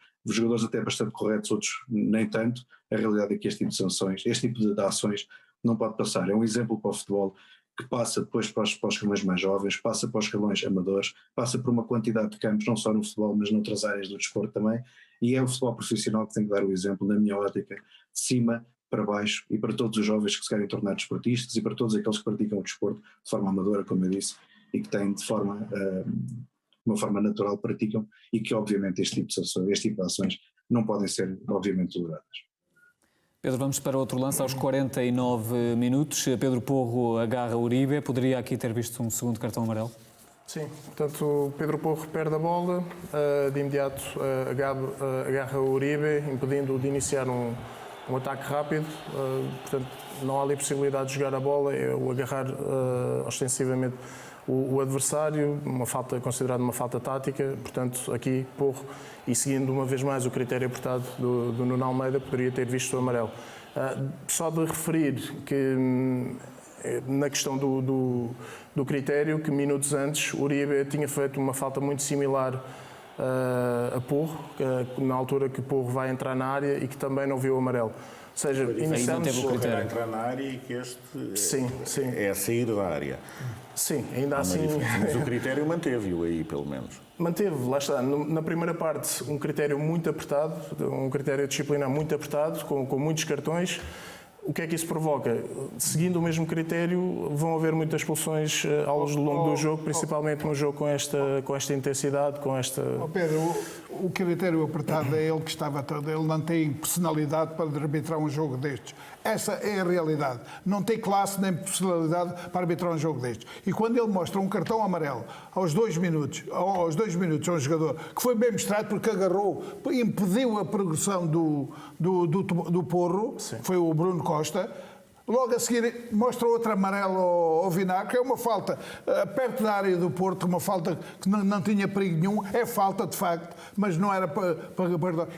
até bastante corretos, outros nem tanto. A realidade é que este tipo de sanções, este tipo de ações não pode passar. É um exemplo para o futebol que passa depois para os escalões mais jovens, passa para os escalões amadores, passa por uma quantidade de campos, não só no futebol, mas noutras áreas do desporto também, e é o futebol profissional que tem que dar o exemplo, na minha ótica, de cima para baixo, e para todos os jovens que se querem tornar desportistas, e para todos aqueles que praticam o desporto de forma amadora, como eu disse, e que têm de uma forma natural praticam, e que obviamente este tipo de ações não podem ser obviamente toleradas. Pedro, vamos para outro lance aos 49 minutos. Pedro Porro agarra Uribe. Poderia aqui ter visto um segundo cartão amarelo? Sim, portanto Pedro Porro perde a bola, de imediato agarra Uribe, impedindo-o de iniciar um ataque rápido. Portanto, não há ali possibilidade de jogar a bola, é o agarrar ostensivamente o adversário, considerada uma falta tática. Portanto, aqui Porro, e seguindo uma vez mais o critério apertado do Nuno Almeida, poderia ter visto o amarelo. Só de referir que na questão do critério, que minutos antes Uribe tinha feito uma falta muito similar a Porro, na altura que Porro vai entrar na área e que também não viu o amarelo. Ou seja, iniciamos... teve o critério. É entrar na área e que este sim. é a sair da área. Sim, ainda assim... Mas o critério manteve-o aí, pelo menos. Manteve, lá está. Na primeira parte, um critério muito apertado, um critério disciplinar muito apertado, com muitos cartões. O que é que isso provoca? Seguindo o mesmo critério, vão haver muitas expulsões ao longo do jogo, principalmente num jogo com esta intensidade, com esta... Pedro, o critério apertado é ele que estava todo. Ele não tem personalidade para arbitrar um jogo destes. Essa é a realidade. Não tem classe nem personalidade para arbitrar um jogo destes. E quando ele mostra um cartão amarelo aos 2 minutos a um jogador que foi bem mostrado porque agarrou, impediu a progressão do Porro, sim, foi o Bruno Costa. Logo a seguir mostra outro amarelo ao Vinagre, que é uma falta perto da área do Porto, uma falta que não tinha perigo nenhum, é falta de facto, mas não era para...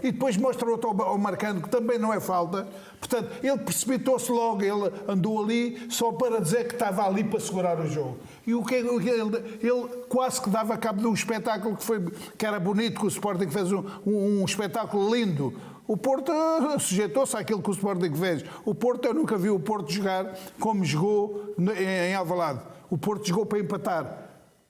E depois mostra outro ao Marcando, que também não é falta. Portanto, ele precipitou-se logo, ele andou ali só para dizer que estava ali para segurar o jogo. E ele quase que dava cabo de um espetáculo que era bonito, que o Sporting fez um espetáculo lindo. O Porto sujeitou-se àquilo que o Sporting fez. O Porto, eu nunca vi o Porto jogar como jogou em Alvalade. O Porto jogou para empatar.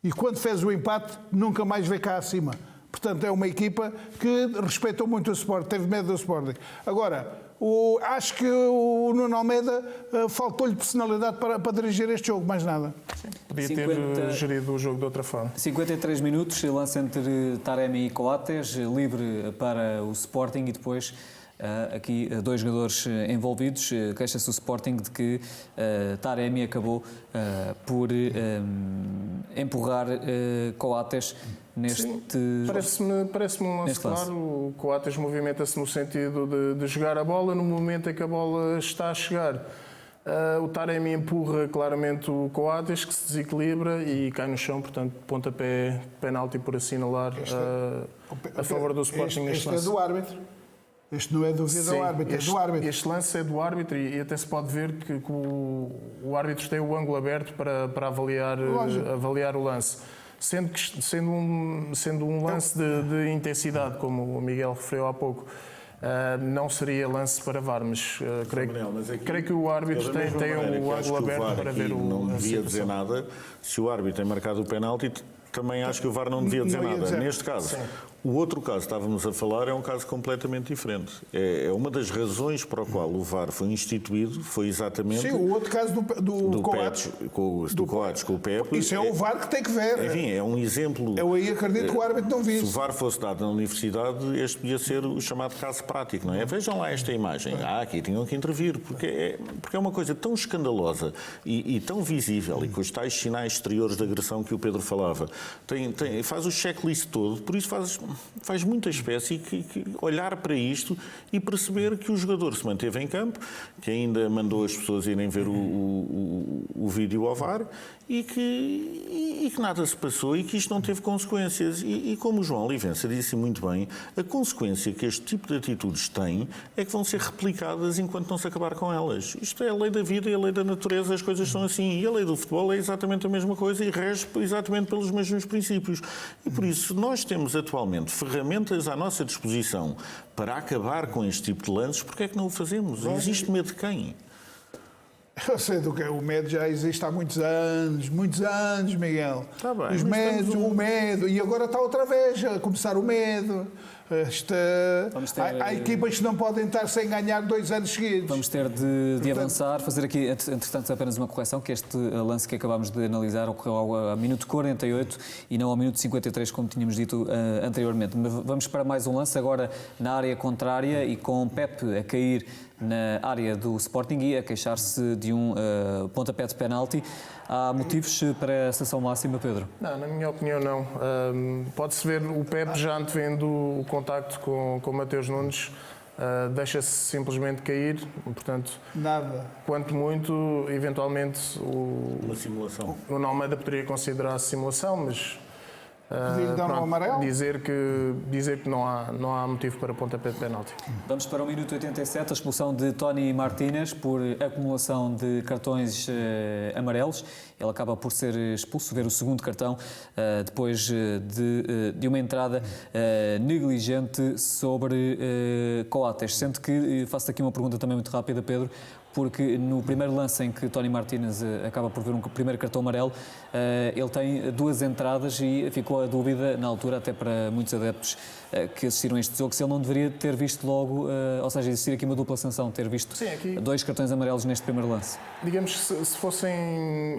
E quando fez o empate, nunca mais veio cá acima. Portanto, é uma equipa que respeitou muito o Sporting, teve medo do Sporting. Agora, acho que o Nuno Almeida faltou-lhe personalidade para dirigir este jogo, mais nada. Sim, podia ter gerido o jogo de outra forma. 53 minutos, lance entre Taremi e Coates, livre para o Sporting e depois aqui 2 jogadores envolvidos. Queixa-se o Sporting de que Taremi acabou por empurrar Coates neste... Parece-me um lance claro. O Coates movimenta-se no sentido de jogar a bola no momento em que a bola está a chegar. O Taremi empurra claramente o Coates, que se desequilibra e cai no chão, portanto, pontapé, penalti por assinalar a favor do Sporting neste lance. Este é do árbitro. Este não é dúvida do árbitro, é do árbitro. Este lance é do árbitro e até se pode ver que o árbitro tem o ângulo aberto para avaliar o lance. Sendo um lance de intensidade, como o Miguel referiu há pouco, não seria lance para VAR, mas creio que o árbitro tem o ângulo aberto para ver o... Não devia dizer nada. Se o árbitro tem marcado o penalti, também acho que o VAR não devia dizer nada. Neste caso, sim. O outro caso que estávamos a falar é um caso completamente diferente. É uma das razões para o qual o VAR foi instituído, foi exatamente... Sim, o outro caso do Coates. Do Coates com o Pepe. Isso é o VAR que tem que ver. Enfim, é um exemplo... Eu aí acredito que o árbitro não visse. Se o VAR fosse dado na universidade, este podia ser o chamado caso prático, não é? Vejam lá esta imagem. Aqui tinham que intervir, porque é uma coisa tão escandalosa e tão visível, e com os tais sinais exteriores de agressão que o Pedro falava. Faz o checklist todo, por isso faz muita espécie que olhar para isto e perceber que o jogador se manteve em campo, que ainda mandou as pessoas irem ver o vídeo ao VAR e que nada se passou e que isto não teve consequências. E como o João Olivença disse muito bem, a consequência que este tipo de atitudes têm é que vão ser replicadas enquanto não se acabar com elas. Isto é a lei da vida e a lei da natureza, as coisas são assim. E a lei do futebol é exatamente a mesma coisa e rege exatamente pelos mesmos princípios. E por isso nós temos atualmente ferramentas à nossa disposição para acabar com este tipo de lances. Porque é que não o fazemos? Existe medo de quem? Eu sei do que o medo já existe há muitos anos, Miguel. Está bem, os medos, o medo, e agora está outra vez a começar o medo. Há equipas que não podem estar sem ganhar 2 anos seguidos. Vamos ter de avançar, fazer aqui, entretanto, apenas uma correção, que este lance que acabámos de analisar ocorreu ao minuto 48 e não ao minuto 53, como tínhamos dito anteriormente. Vamos para mais um lance, agora na área contrária e com Pepe a cair na área do Sporting e a queixar-se de um pontapé de penalti. Há motivos para a sanção máxima, Pedro? Não, na minha opinião não. Pode-se ver o Pepe já antevendo o contacto com o Mateus Nunes, deixa-se simplesmente cair, portanto... Nada. Quanto muito, eventualmente, uma simulação. O Almeida poderia considerar simulação, mas... Dizer que não há motivo para pontapé de penalti. Vamos para o minuto 87, a expulsão de Tony Martínez por acumulação de cartões amarelos. Ele acaba por ser expulso, ver o segundo cartão, depois de uma entrada negligente sobre Coates. Sendo que, faço aqui uma pergunta também muito rápida, Pedro, porque no primeiro lance em que Tony Martínez acaba por ver um primeiro cartão amarelo, ele tem 2 entradas e ficou a dúvida, na altura, até para muitos adeptos que assistiram a este jogo, se ele não deveria ter visto logo, ou seja, existir aqui uma dupla sanção, ter visto 2 cartões amarelos neste primeiro lance. Digamos que se fossem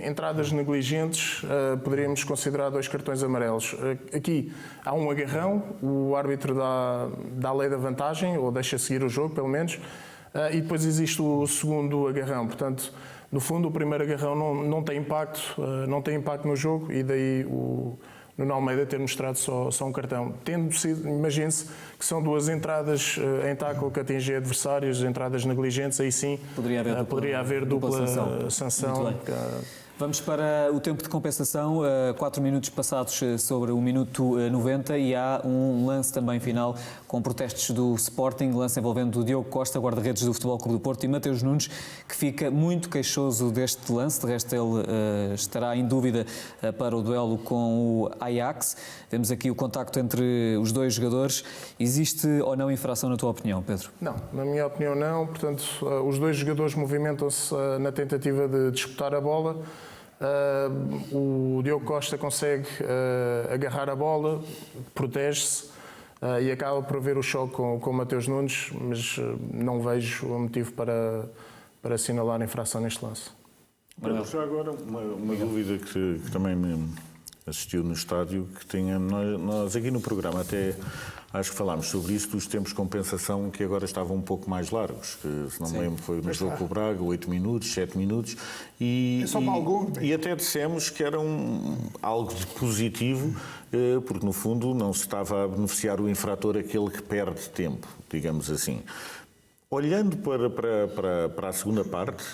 entradas negligentes, poderíamos considerar 2 cartões amarelos. Aqui há um agarrão, o árbitro dá a lei da vantagem, ou deixa seguir o jogo, pelo menos, e depois existe o segundo agarrão. Portanto, no fundo, o primeiro agarrão não tem impacto no jogo, e daí o Nuno Almeida ter mostrado só um cartão. Tendo sido, imagine-se que são 2 entradas em tackle que atingem adversários, entradas negligentes, aí sim poderia haver dupla sanção. Vamos para o tempo de compensação, 4 minutos passados sobre o minuto 90, e há um lance também final com protestos do Sporting, lance envolvendo o Diogo Costa, guarda-redes do Futebol Clube do Porto, e Mateus Nunes, que fica muito queixoso deste lance. De resto, ele estará em dúvida para o duelo com o Ajax. Vemos aqui o contacto entre os 2 jogadores. Existe ou não infração, na tua opinião, Pedro? Não, na minha opinião não. Portanto, os 2 jogadores movimentam-se na tentativa de disputar a bola. O Diogo Costa consegue agarrar a bola, protege-se e acaba por haver o choque com o Mateus Nunes, mas não vejo o motivo para assinalar a infração neste lance. Já agora, uma dúvida que também me assistiu no estádio, que tinha, nós aqui no programa até acho que falámos sobre isso, dos tempos de compensação que agora estavam um pouco mais largos, que se não me lembro foi no jogo com o Braga, 8 minutos, 7 minutos, e até dissemos que era algo de positivo, porque no fundo não se estava a beneficiar o infrator, aquele que perde tempo, digamos assim. Olhando para a segunda parte,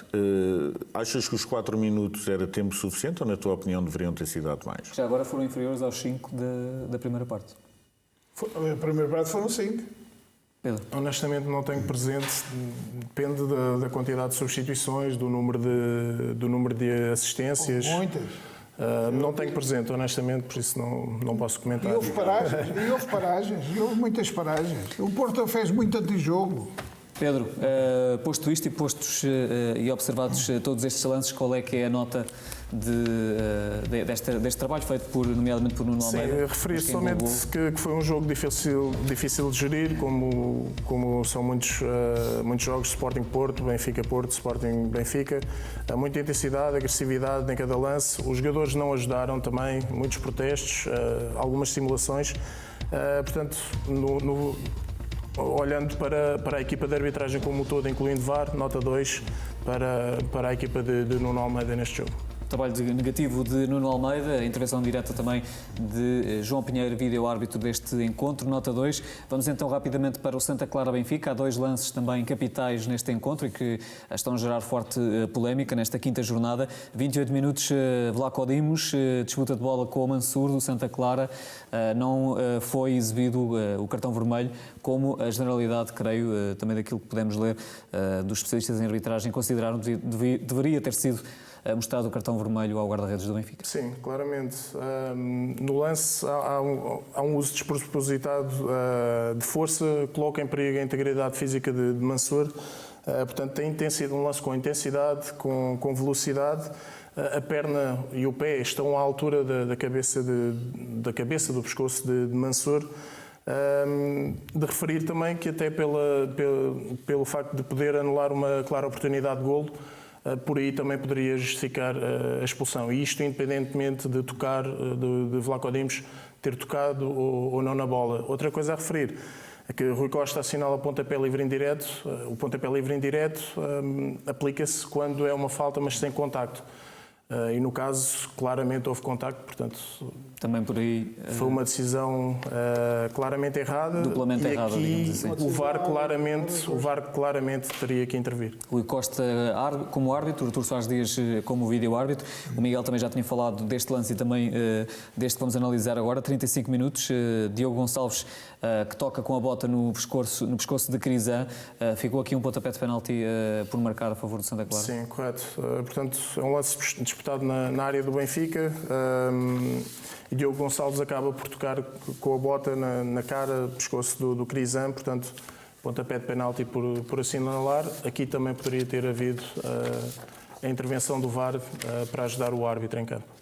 achas que os 4 minutos era tempo suficiente ou, na tua opinião, deveriam ter sido dado mais? Já agora foram inferiores aos 5 da primeira parte. A primeira parte foram 5. Pedro? Honestamente não tenho presente, depende da quantidade de substituições, do número de assistências. Muitas. Não tenho presente, honestamente, por isso não posso comentar. E houve paragens, e houve muitas paragens. O Porto fez muito antijogo. Pedro, posto isto e observados todos estes lances, qual é que é a nota deste trabalho feito nomeadamente por Nuno Almeida? Sim, referi somente que foi um jogo difícil de gerir, como são muitos jogos de Sporting Porto, Benfica Porto, Sporting Benfica. Há muita intensidade, agressividade em cada lance. Os jogadores não ajudaram também, muitos protestos, algumas simulações. Portanto, olhando para a equipa de arbitragem como um todo, incluindo VAR, nota 2 para a equipa de Nuno Almeida neste jogo. Trabalho negativo de Nuno Almeida, a intervenção direta também de João Pinheiro, vídeo-árbitro deste encontro, nota 2. Vamos então rapidamente para o Santa Clara Benfica. Há 2 lances também capitais neste encontro e que estão a gerar forte polémica nesta 5ª jornada. 28 minutos, Vlaco Dimos, disputa de bola com o Mansur do Santa Clara. Não foi exibido o cartão vermelho, como a generalidade, creio, também daquilo que podemos ler dos especialistas em arbitragem, consideraram que deveria ter sido mostrado o cartão vermelho ao guarda-redes do Benfica. Sim, claramente. No lance há um uso despropositado de força, coloca em perigo a integridade física de Mansur. Portanto, tem sido um lance com intensidade, com velocidade. A perna e o pé estão à altura da cabeça do pescoço de Mansur. De referir também que até pelo facto de poder anular uma clara oportunidade de golo, por aí também poderia justificar a expulsão. E isto independentemente de de Vlaco Dimos ter tocado ou não na bola. Outra coisa a referir é que Rui Costa assinala pontapé livre indireto. O pontapé livre indireto aplica-se quando é uma falta, mas sem contacto. E no caso, claramente houve contacto, portanto, também por aí foi uma decisão claramente errada. Duplamente errada, digamos assim. O VAR claramente teria que intervir. Rui Costa como árbitro, Artur Soares Dias como vídeo-árbitro. O Miguel também já tinha falado deste lance e também deste que vamos analisar agora. 35 minutos, Diogo Gonçalves que toca com a bota no pescoço de Crisan. Ficou aqui um pontapé de penalti por marcar a favor do Santa Clara. Sim, correto. Portanto, é um lance disputado na área do Benfica. E Diogo Gonçalves acaba por tocar com a bota na cara, pescoço do Crisan, portanto, pontapé de penalti por assinalar. Aqui também poderia ter havido a intervenção do VAR para ajudar o árbitro em campo.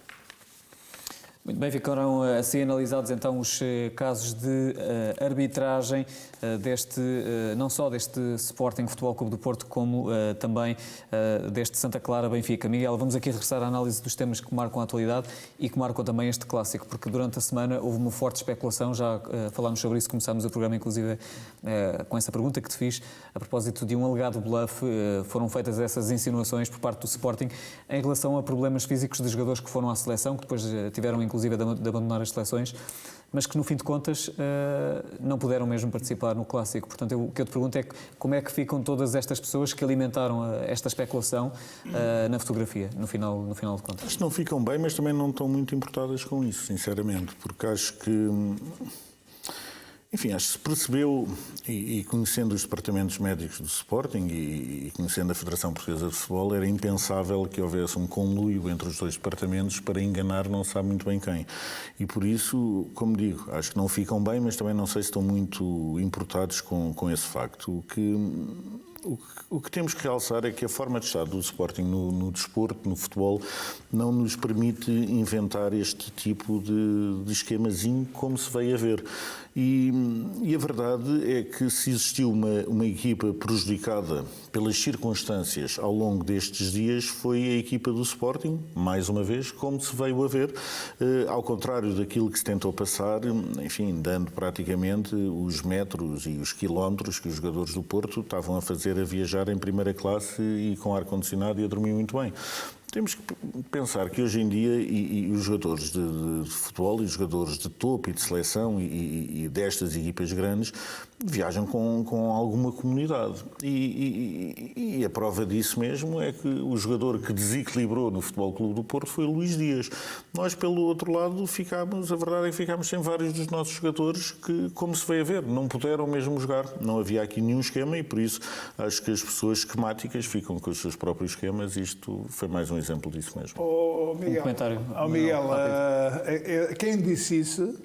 Muito bem, ficaram assim analisados então os casos de arbitragem não só deste Sporting Futebol Clube do Porto, como também deste Santa Clara Benfica. Miguel, vamos aqui regressar à análise dos temas que marcam a atualidade e que marcam também este clássico, porque durante a semana houve uma forte especulação, já falámos sobre isso, começámos o programa inclusive com essa pergunta que te fiz, a propósito de um alegado bluff, foram feitas essas insinuações por parte do Sporting em relação a problemas físicos de jogadores que foram à seleção, que depois tiveram inclusive de abandonar as seleções, mas que no fim de contas não puderam mesmo participar no clássico. Portanto, o que eu te pergunto é como é que ficam todas estas pessoas que alimentaram esta especulação na fotografia, no final de contas? Acho que não ficam bem, mas também não estão muito importadas com isso, sinceramente, porque acho que... Enfim, acho que se percebeu, e conhecendo os departamentos médicos do Sporting e conhecendo a Federação Portuguesa de Futebol, era impensável que houvesse um conluio entre os dois departamentos para enganar não sabe muito bem quem. E por isso, como digo, acho que não ficam bem, mas também não sei se estão muito importados com esse facto. O que temos que realçar é que a forma de estar do Sporting no desporto, no futebol, não nos permite inventar este tipo de esquemazinho como se veio a ver. E a verdade é que se existiu uma equipa prejudicada pelas circunstâncias ao longo destes dias, foi a equipa do Sporting, mais uma vez, como se veio a ver, ao contrário daquilo que se tentou passar, enfim, dando praticamente os metros e os quilómetros que os jogadores do Porto estavam a fazer a viajar em primeira classe e com ar-condicionado e a dormir muito bem. Temos que pensar que hoje em dia e os jogadores de futebol e os jogadores de topo e de seleção e destas equipas grandes viajam com alguma comunidade. E a prova disso mesmo é que o jogador que desequilibrou no Futebol Clube do Porto foi o Luís Dias. Nós, pelo outro lado, a verdade é que ficámos sem vários dos nossos jogadores que, como se veio a ver, não puderam mesmo jogar. Não havia aqui nenhum esquema e, por isso, acho que as pessoas esquemáticas ficam com os seus próprios esquemas e isto foi mais um exemplo disso mesmo. Miguel, comentário. Miguel, quem disse isso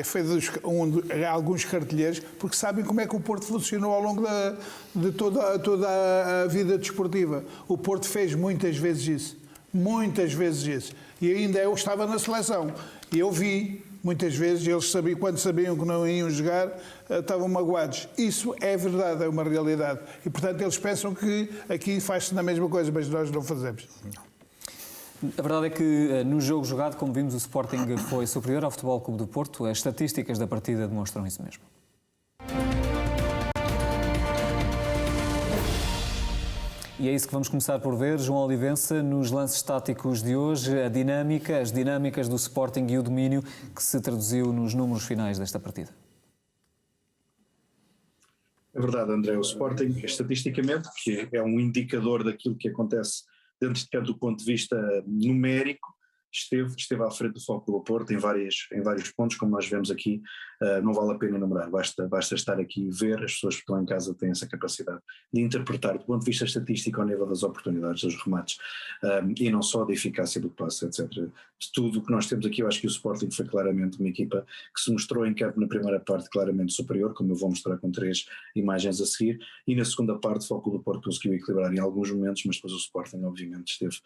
foi alguns cartilheiros, porque sabem como é que o Porto funcionou ao longo de toda a vida desportiva. O Porto fez muitas vezes isso. E ainda eu estava na seleção. E eu vi, muitas vezes, eles quando sabiam que não iam jogar, estavam magoados. Isso é verdade, é uma realidade. E, portanto, eles pensam que aqui faz-se na mesma coisa, mas nós não fazemos. A verdade é que no jogo jogado, como vimos, o Sporting foi superior ao Futebol Clube do Porto. As estatísticas da partida demonstram isso mesmo. E é isso que vamos começar por ver, João Olivença, nos lances táticos de hoje, as dinâmicas do Sporting e o domínio que se traduziu nos números finais desta partida. É verdade, André, o Sporting, estatisticamente, que é um indicador daquilo que acontece dentro de campo do ponto de vista numérico, esteve à frente do Futebol Clube do Porto em vários pontos, como nós vemos aqui. Não vale a pena enumerar, basta estar aqui e ver. As pessoas que estão em casa têm essa capacidade de interpretar do ponto de vista estatístico ao nível das oportunidades, dos remates, e não só da eficácia do passe, etc. De tudo o que nós temos aqui, eu acho que o Sporting foi claramente uma equipa que se mostrou em campo na primeira parte claramente superior, como eu vou mostrar com 3 imagens a seguir, e na segunda parte o Futebol Clube do Porto conseguiu equilibrar em alguns momentos, mas depois o Sporting obviamente esteve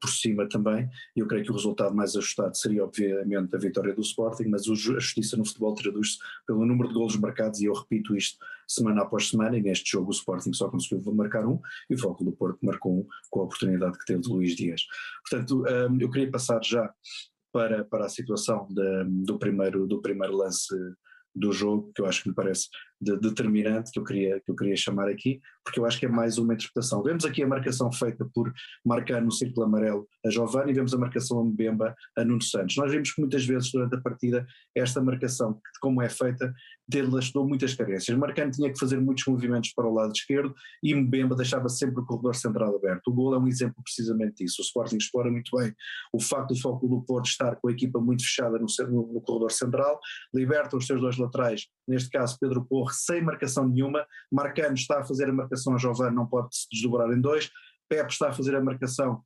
por cima também, e eu creio que o resultado mais ajustado seria obviamente a vitória do Sporting, mas a justiça no futebol traduz-se pelo número de golos marcados, e eu repito isto semana após semana, e neste jogo o Sporting só conseguiu marcar 1 e o Futebol Clube do Porto marcou 1 com a oportunidade que teve de Luís Dias. Portanto, eu queria passar já para a situação do primeiro lance do jogo, que eu acho que me parece determinante, que eu queria chamar aqui, porque eu acho que é mais uma interpretação. Vemos aqui a marcação feita por Marcano no círculo amarelo a Giovani, e vemos a marcação a Mbemba a Nuno Santos. Nós vimos que muitas vezes durante a partida esta marcação, como é feita, deu muitas carências. Marcano tinha que fazer muitos movimentos para o lado esquerdo e Mbemba deixava sempre o corredor central aberto. O gol é um exemplo precisamente disso. O Sporting explora muito bem o facto do Futebol Clube do Porto estar com a equipa muito fechada no corredor central, liberta os seus dois laterais, neste caso Pedro Porro, sem marcação nenhuma. Marcano está a fazer a marcação a Giovani, não pode se desdobrar em 2, Pepe está a fazer a marcação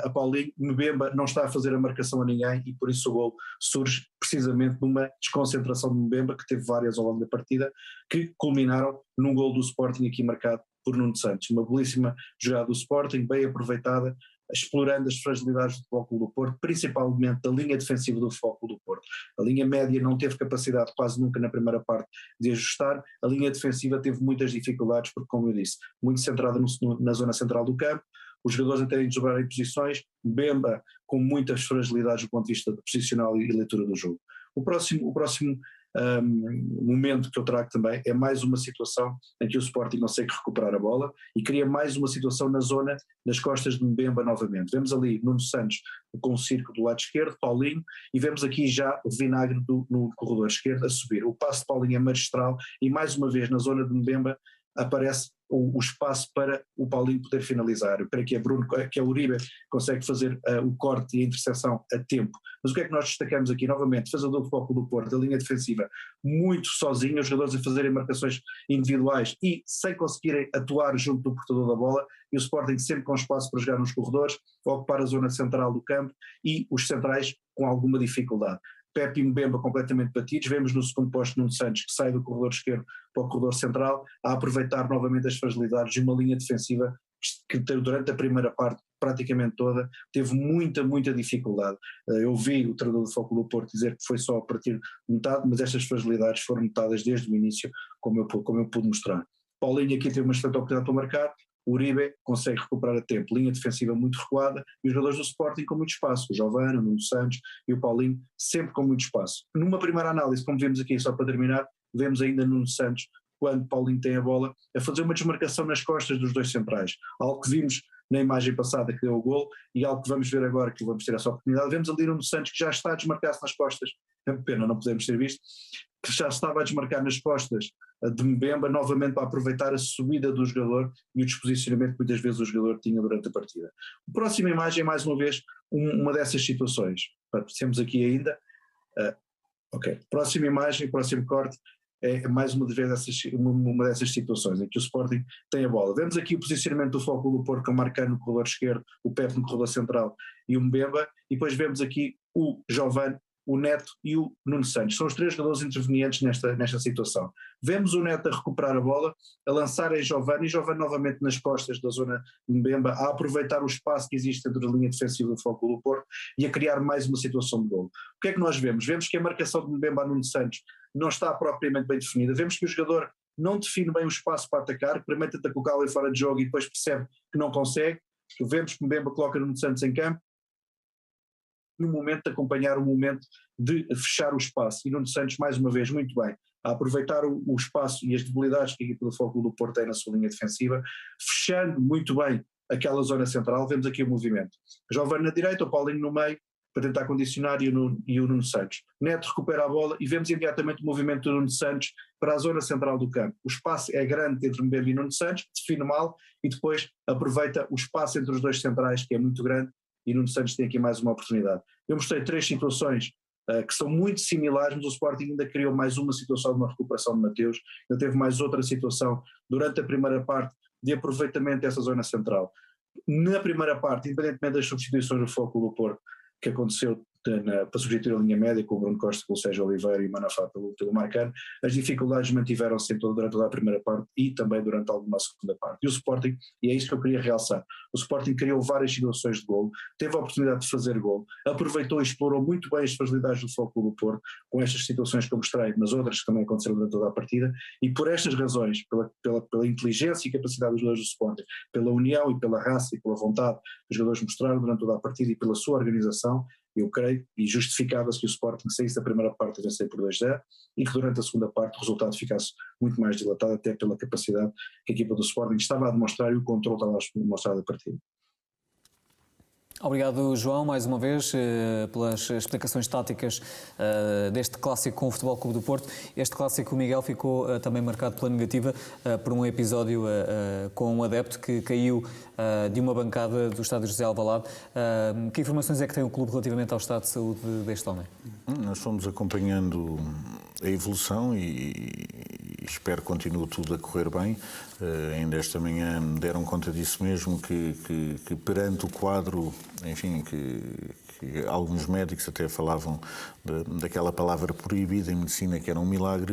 a Paulinho, Mbemba não está a fazer a marcação a ninguém e por isso o gol surge precisamente numa desconcentração de Mbemba, que teve várias ao longo da partida, que culminaram num gol do Sporting aqui marcado por Nuno Santos. Uma belíssima jogada do Sporting, bem aproveitada, explorando as fragilidades do Futebol Clube do Porto, principalmente da linha defensiva do Futebol Clube do Porto. A linha média não teve capacidade quase nunca na primeira parte de ajustar, a linha defensiva teve muitas dificuldades porque, como eu disse, muito centrada na zona central do campo, os jogadores a terem de desdobrar em posições, Mbemba com muitas fragilidades do ponto de vista posicional e leitura do jogo. O próximo momento que eu trago também é mais uma situação em que o Sporting consegue recuperar a bola e cria mais uma situação na zona, nas costas de Mbemba novamente. Vemos ali Nuno Santos com o circo do lado esquerdo, Paulinho, e vemos aqui já o Vinagre no corredor esquerdo a subir. O passe de Paulinho é magistral e mais uma vez na zona de Mbemba aparece o espaço para o Paulinho poder finalizar. Eu creio que é Bruno, que é o Uribe, consegue fazer o corte e a interseção a tempo. Mas o que é que nós destacamos aqui? Novamente, defesa do Futebol Clube do Porto, a linha defensiva muito sozinha, os jogadores a fazerem marcações individuais e sem conseguirem atuar junto do portador da bola, e o Sporting sempre com espaço para jogar nos corredores, ocupar a zona central do campo e os centrais com alguma dificuldade. Pepe e Mbemba completamente batidos, vemos no segundo posto Nuno Santos que sai do corredor esquerdo para o corredor central a aproveitar novamente as fragilidades de uma linha defensiva que durante a primeira parte praticamente toda teve muita dificuldade. Eu vi o treinador do Futebol Clube do Porto dizer que foi só a partir de metade, mas estas fragilidades foram notadas desde o início, como eu pude mostrar. Paulinho aqui teve uma excelente oportunidade para marcar, o Uribe consegue recuperar a tempo, linha defensiva muito recuada e os jogadores do Sporting com muito espaço, o Giovane, o Nuno Santos e o Paulinho sempre com muito espaço. Numa primeira análise, como vemos aqui só para terminar, vemos ainda Nuno Santos, quando Paulinho tem a bola, a fazer uma desmarcação nas costas dos dois centrais, algo que vimos na imagem passada que deu o gol e algo que vamos ver agora que vamos ter essa oportunidade. Vemos ali Nuno Santos que já está a desmarcar-se nas costas, é pena não podemos ter visto, que já estava a desmarcar nas costas de Mbemba, novamente para aproveitar a subida do jogador e o desposicionamento que muitas vezes o jogador tinha durante a partida. A próxima imagem é mais uma vez uma dessas situações. Temos aqui ainda, próxima imagem, próximo corte, é mais uma dessas situações em que o Sporting tem a bola. Vemos aqui o posicionamento do Futebol Clube do Porto, marcando no corredor esquerdo, o Pepe no corredor central e o Mbemba, e depois vemos aqui o Giovane, o Neto e o Nuno Santos. São os três jogadores intervenientes nesta situação. Vemos o Neto a recuperar a bola, a lançar em Giovane, e Giovane novamente nas costas da zona de Mbemba, a aproveitar o espaço que existe entre a linha defensiva do Futebol Clube do Porto e a criar mais uma situação de golo. O que é que nós vemos? Vemos que a marcação de Mbemba a Nuno Santos não está propriamente bem definida. Vemos que o jogador não define bem o espaço para atacar, primeiro tenta colocá-lo em fora de jogo e depois percebe que não consegue. Vemos que Mbemba coloca Nuno Santos em campo, no momento de acompanhar o momento de fechar o espaço, e Nuno Santos mais uma vez muito bem, a aproveitar o espaço e as debilidades que a equipa do Futebol Clube do Porto tem na sua linha defensiva, fechando muito bem aquela zona central. Vemos aqui o movimento, Giovane na direita, o Paulinho no meio para tentar condicionar e o Nuno Santos. Neto recupera a bola e vemos imediatamente o movimento do Nuno Santos para a zona central do campo. O espaço é grande entre Mbemba e Nuno Santos, define mal e depois aproveita o espaço entre os dois centrais, que é muito grande, e Nuno Santos tem aqui mais uma oportunidade. Eu mostrei três situações que são muito similares, mas o Sporting ainda criou mais uma situação de uma recuperação de Mateus. Ele teve mais outra situação durante a primeira parte de aproveitamento dessa zona central. Na primeira parte, independentemente das substituições do Futebol Clube do Porto, que aconteceu para substituir a linha média com o Bruno Costa, com o Sérgio Oliveira e Manafá pelo Marcano, as dificuldades mantiveram-se durante toda a primeira parte e também durante alguma segunda parte. E o Sporting, e é isso que eu queria realçar, o Sporting criou várias situações de golo, teve a oportunidade de fazer golo, aproveitou e explorou muito bem as fragilidades do Futebol Clube do Porto, com estas situações que eu mostrei, mas outras que também aconteceram durante toda a partida, e por estas razões, pela inteligência e capacidade dos jogadores do Sporting, pela união e pela raça e pela vontade que os jogadores mostraram durante toda a partida e pela sua organização, eu creio, e justificava-se que o Sporting saísse da primeira parte a vencer por 2-0 e que durante a segunda parte o resultado ficasse muito mais dilatado, até pela capacidade que a equipa do Sporting estava a demonstrar e o controle estava a demonstrar da partida. Obrigado, João, mais uma vez, pelas explicações táticas deste clássico com o Futebol Clube do Porto. Este clássico, o Miguel, ficou também marcado pela negativa por um episódio com um adepto que caiu de uma bancada do estádio José Alvalade. Que informações é que tem o clube relativamente ao estado de saúde deste homem? Nós fomos acompanhando a evolução e espero que continue tudo a correr bem. Ainda esta manhã me deram conta disso mesmo, que perante o quadro, enfim, que alguns médicos até falavam daquela palavra proibida em medicina, que era um milagre,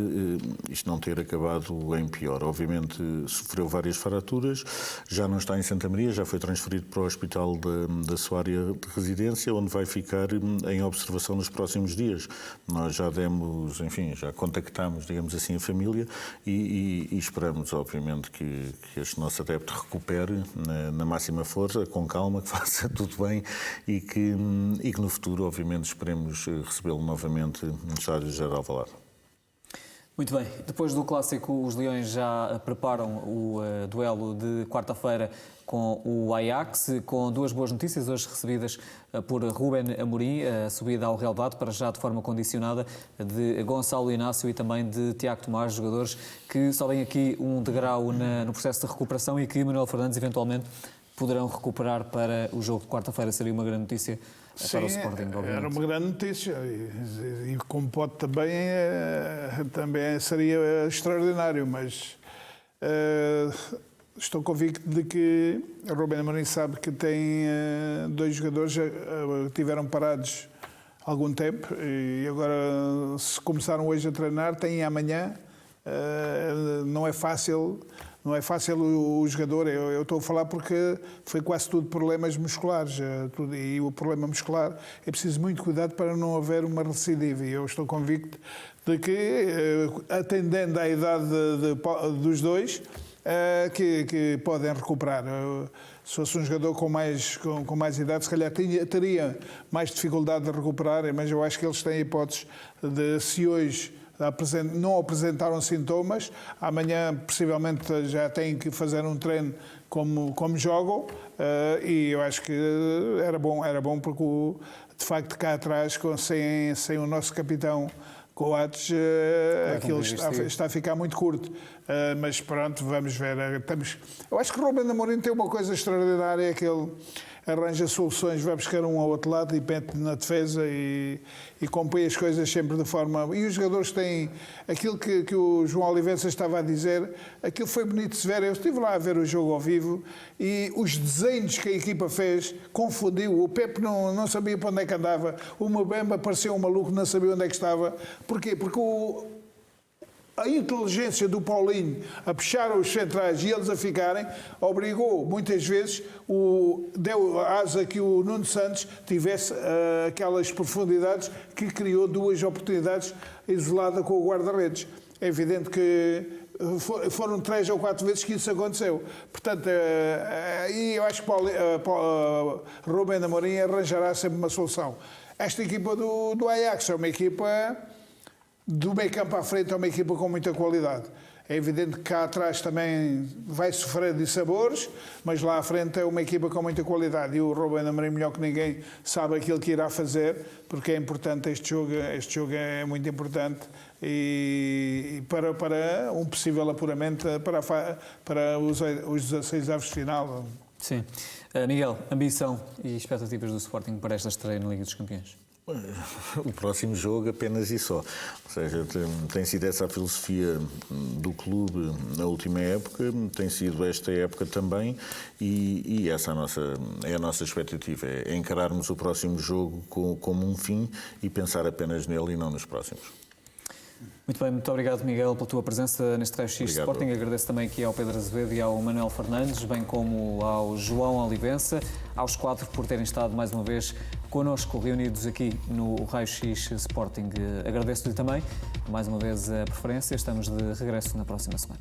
isto não ter acabado em pior. Obviamente sofreu várias fraturas, já não está em Santa Maria, já foi transferido para o hospital da sua área de residência, onde vai ficar em observação nos próximos dias. Nós já demos, enfim, já contactámos, digamos assim, a família e esperamos, obviamente, que este nosso adepto recupere na máxima força, com calma, que faça tudo bem e que no futuro, obviamente, esperemos recebê-lo novamente no Estádio José de Alvalade. Muito bem. Depois do clássico, os Leões já preparam o duelo de quarta-feira com o Ajax, com duas boas notícias hoje recebidas por Ruben Amorim, a subida ao relevado, para já de forma condicionada, de Gonçalo Inácio e também de Tiago Tomás, jogadores que sobem aqui um degrau no processo de recuperação e que Manuel Fernandes eventualmente poderão recuperar para o jogo de quarta-feira. Seria uma grande notícia para o Sporting, obviamente. Era uma grande notícia e como pode também seria extraordinário, mas estou convicto de que Ruben Amorim sabe que tem dois jogadores que tiveram parados há algum tempo e agora, se começaram hoje a treinar, têm amanhã. Não é fácil o jogador. Eu estou a falar porque foi quase tudo problemas musculares. E o problema muscular é preciso muito cuidado para não haver uma recidiva. E eu estou convicto de que, atendendo à idade dos dois, que podem recuperar. Se fosse um jogador com mais idade, se calhar teria mais dificuldade de recuperar, mas eu acho que eles têm hipóteses de, se hoje não apresentaram sintomas, amanhã possivelmente já têm que fazer um treino como jogam, e eu acho que era bom porque de facto cá atrás, sem o nosso capitão Coates, aquilo está a ficar muito curto. Mas pronto, vamos ver. Eu acho que o Ruben Amorim tem uma coisa extraordinária, é que ele arranja soluções, vai buscar um ao outro lado e pente na defesa e compõe as coisas sempre de forma... E os jogadores têm aquilo que o João Oliveira estava a dizer, aquilo foi bonito de se ver. Eu estive lá a ver o jogo ao vivo e os desenhos que a equipa fez confundiu. O Pepe não sabia para onde é que andava, o Mbemba parecia um maluco, não sabia onde é que estava. Porquê? Porque a inteligência do Paulinho a puxar os centrais e eles a ficarem, obrigou muitas vezes, deu asa que o Nuno Santos tivesse aquelas profundidades que criou duas oportunidades isoladas com o guarda-redes. É evidente que foram 3 ou 4 vezes que isso aconteceu. Portanto, e eu acho que Ruben Amorim arranjará sempre uma solução. Esta equipa do Ajax é uma equipa... Do meio campo à frente é uma equipa com muita qualidade. É evidente que cá atrás também vai sofrer de sabores, mas lá à frente é uma equipa com muita qualidade. E o Ruben Amorim, melhor que ninguém, sabe aquilo que irá fazer, porque é importante este jogo é muito importante e para um possível apuramento para os 16 avos de final. Sim. Miguel, ambição e expectativas do Sporting para esta estreia na Liga dos Campeões? O próximo jogo apenas e só. Ou seja, tem sido essa a filosofia do clube na última época, tem sido esta época também, e essa é a nossa expectativa, é encararmos o próximo jogo como um fim e pensar apenas nele e não nos próximos. Muito bem, muito obrigado, Miguel, pela tua presença neste Raio-X Sporting. Agradeço também aqui ao Pedro Azevedo e ao Manuel Fernandes, bem como ao João Olivença, aos 4 por terem estado mais uma vez connosco, reunidos aqui no Raio-X Sporting. Agradeço-lhe também, mais uma vez, a preferência. Estamos de regresso na próxima semana.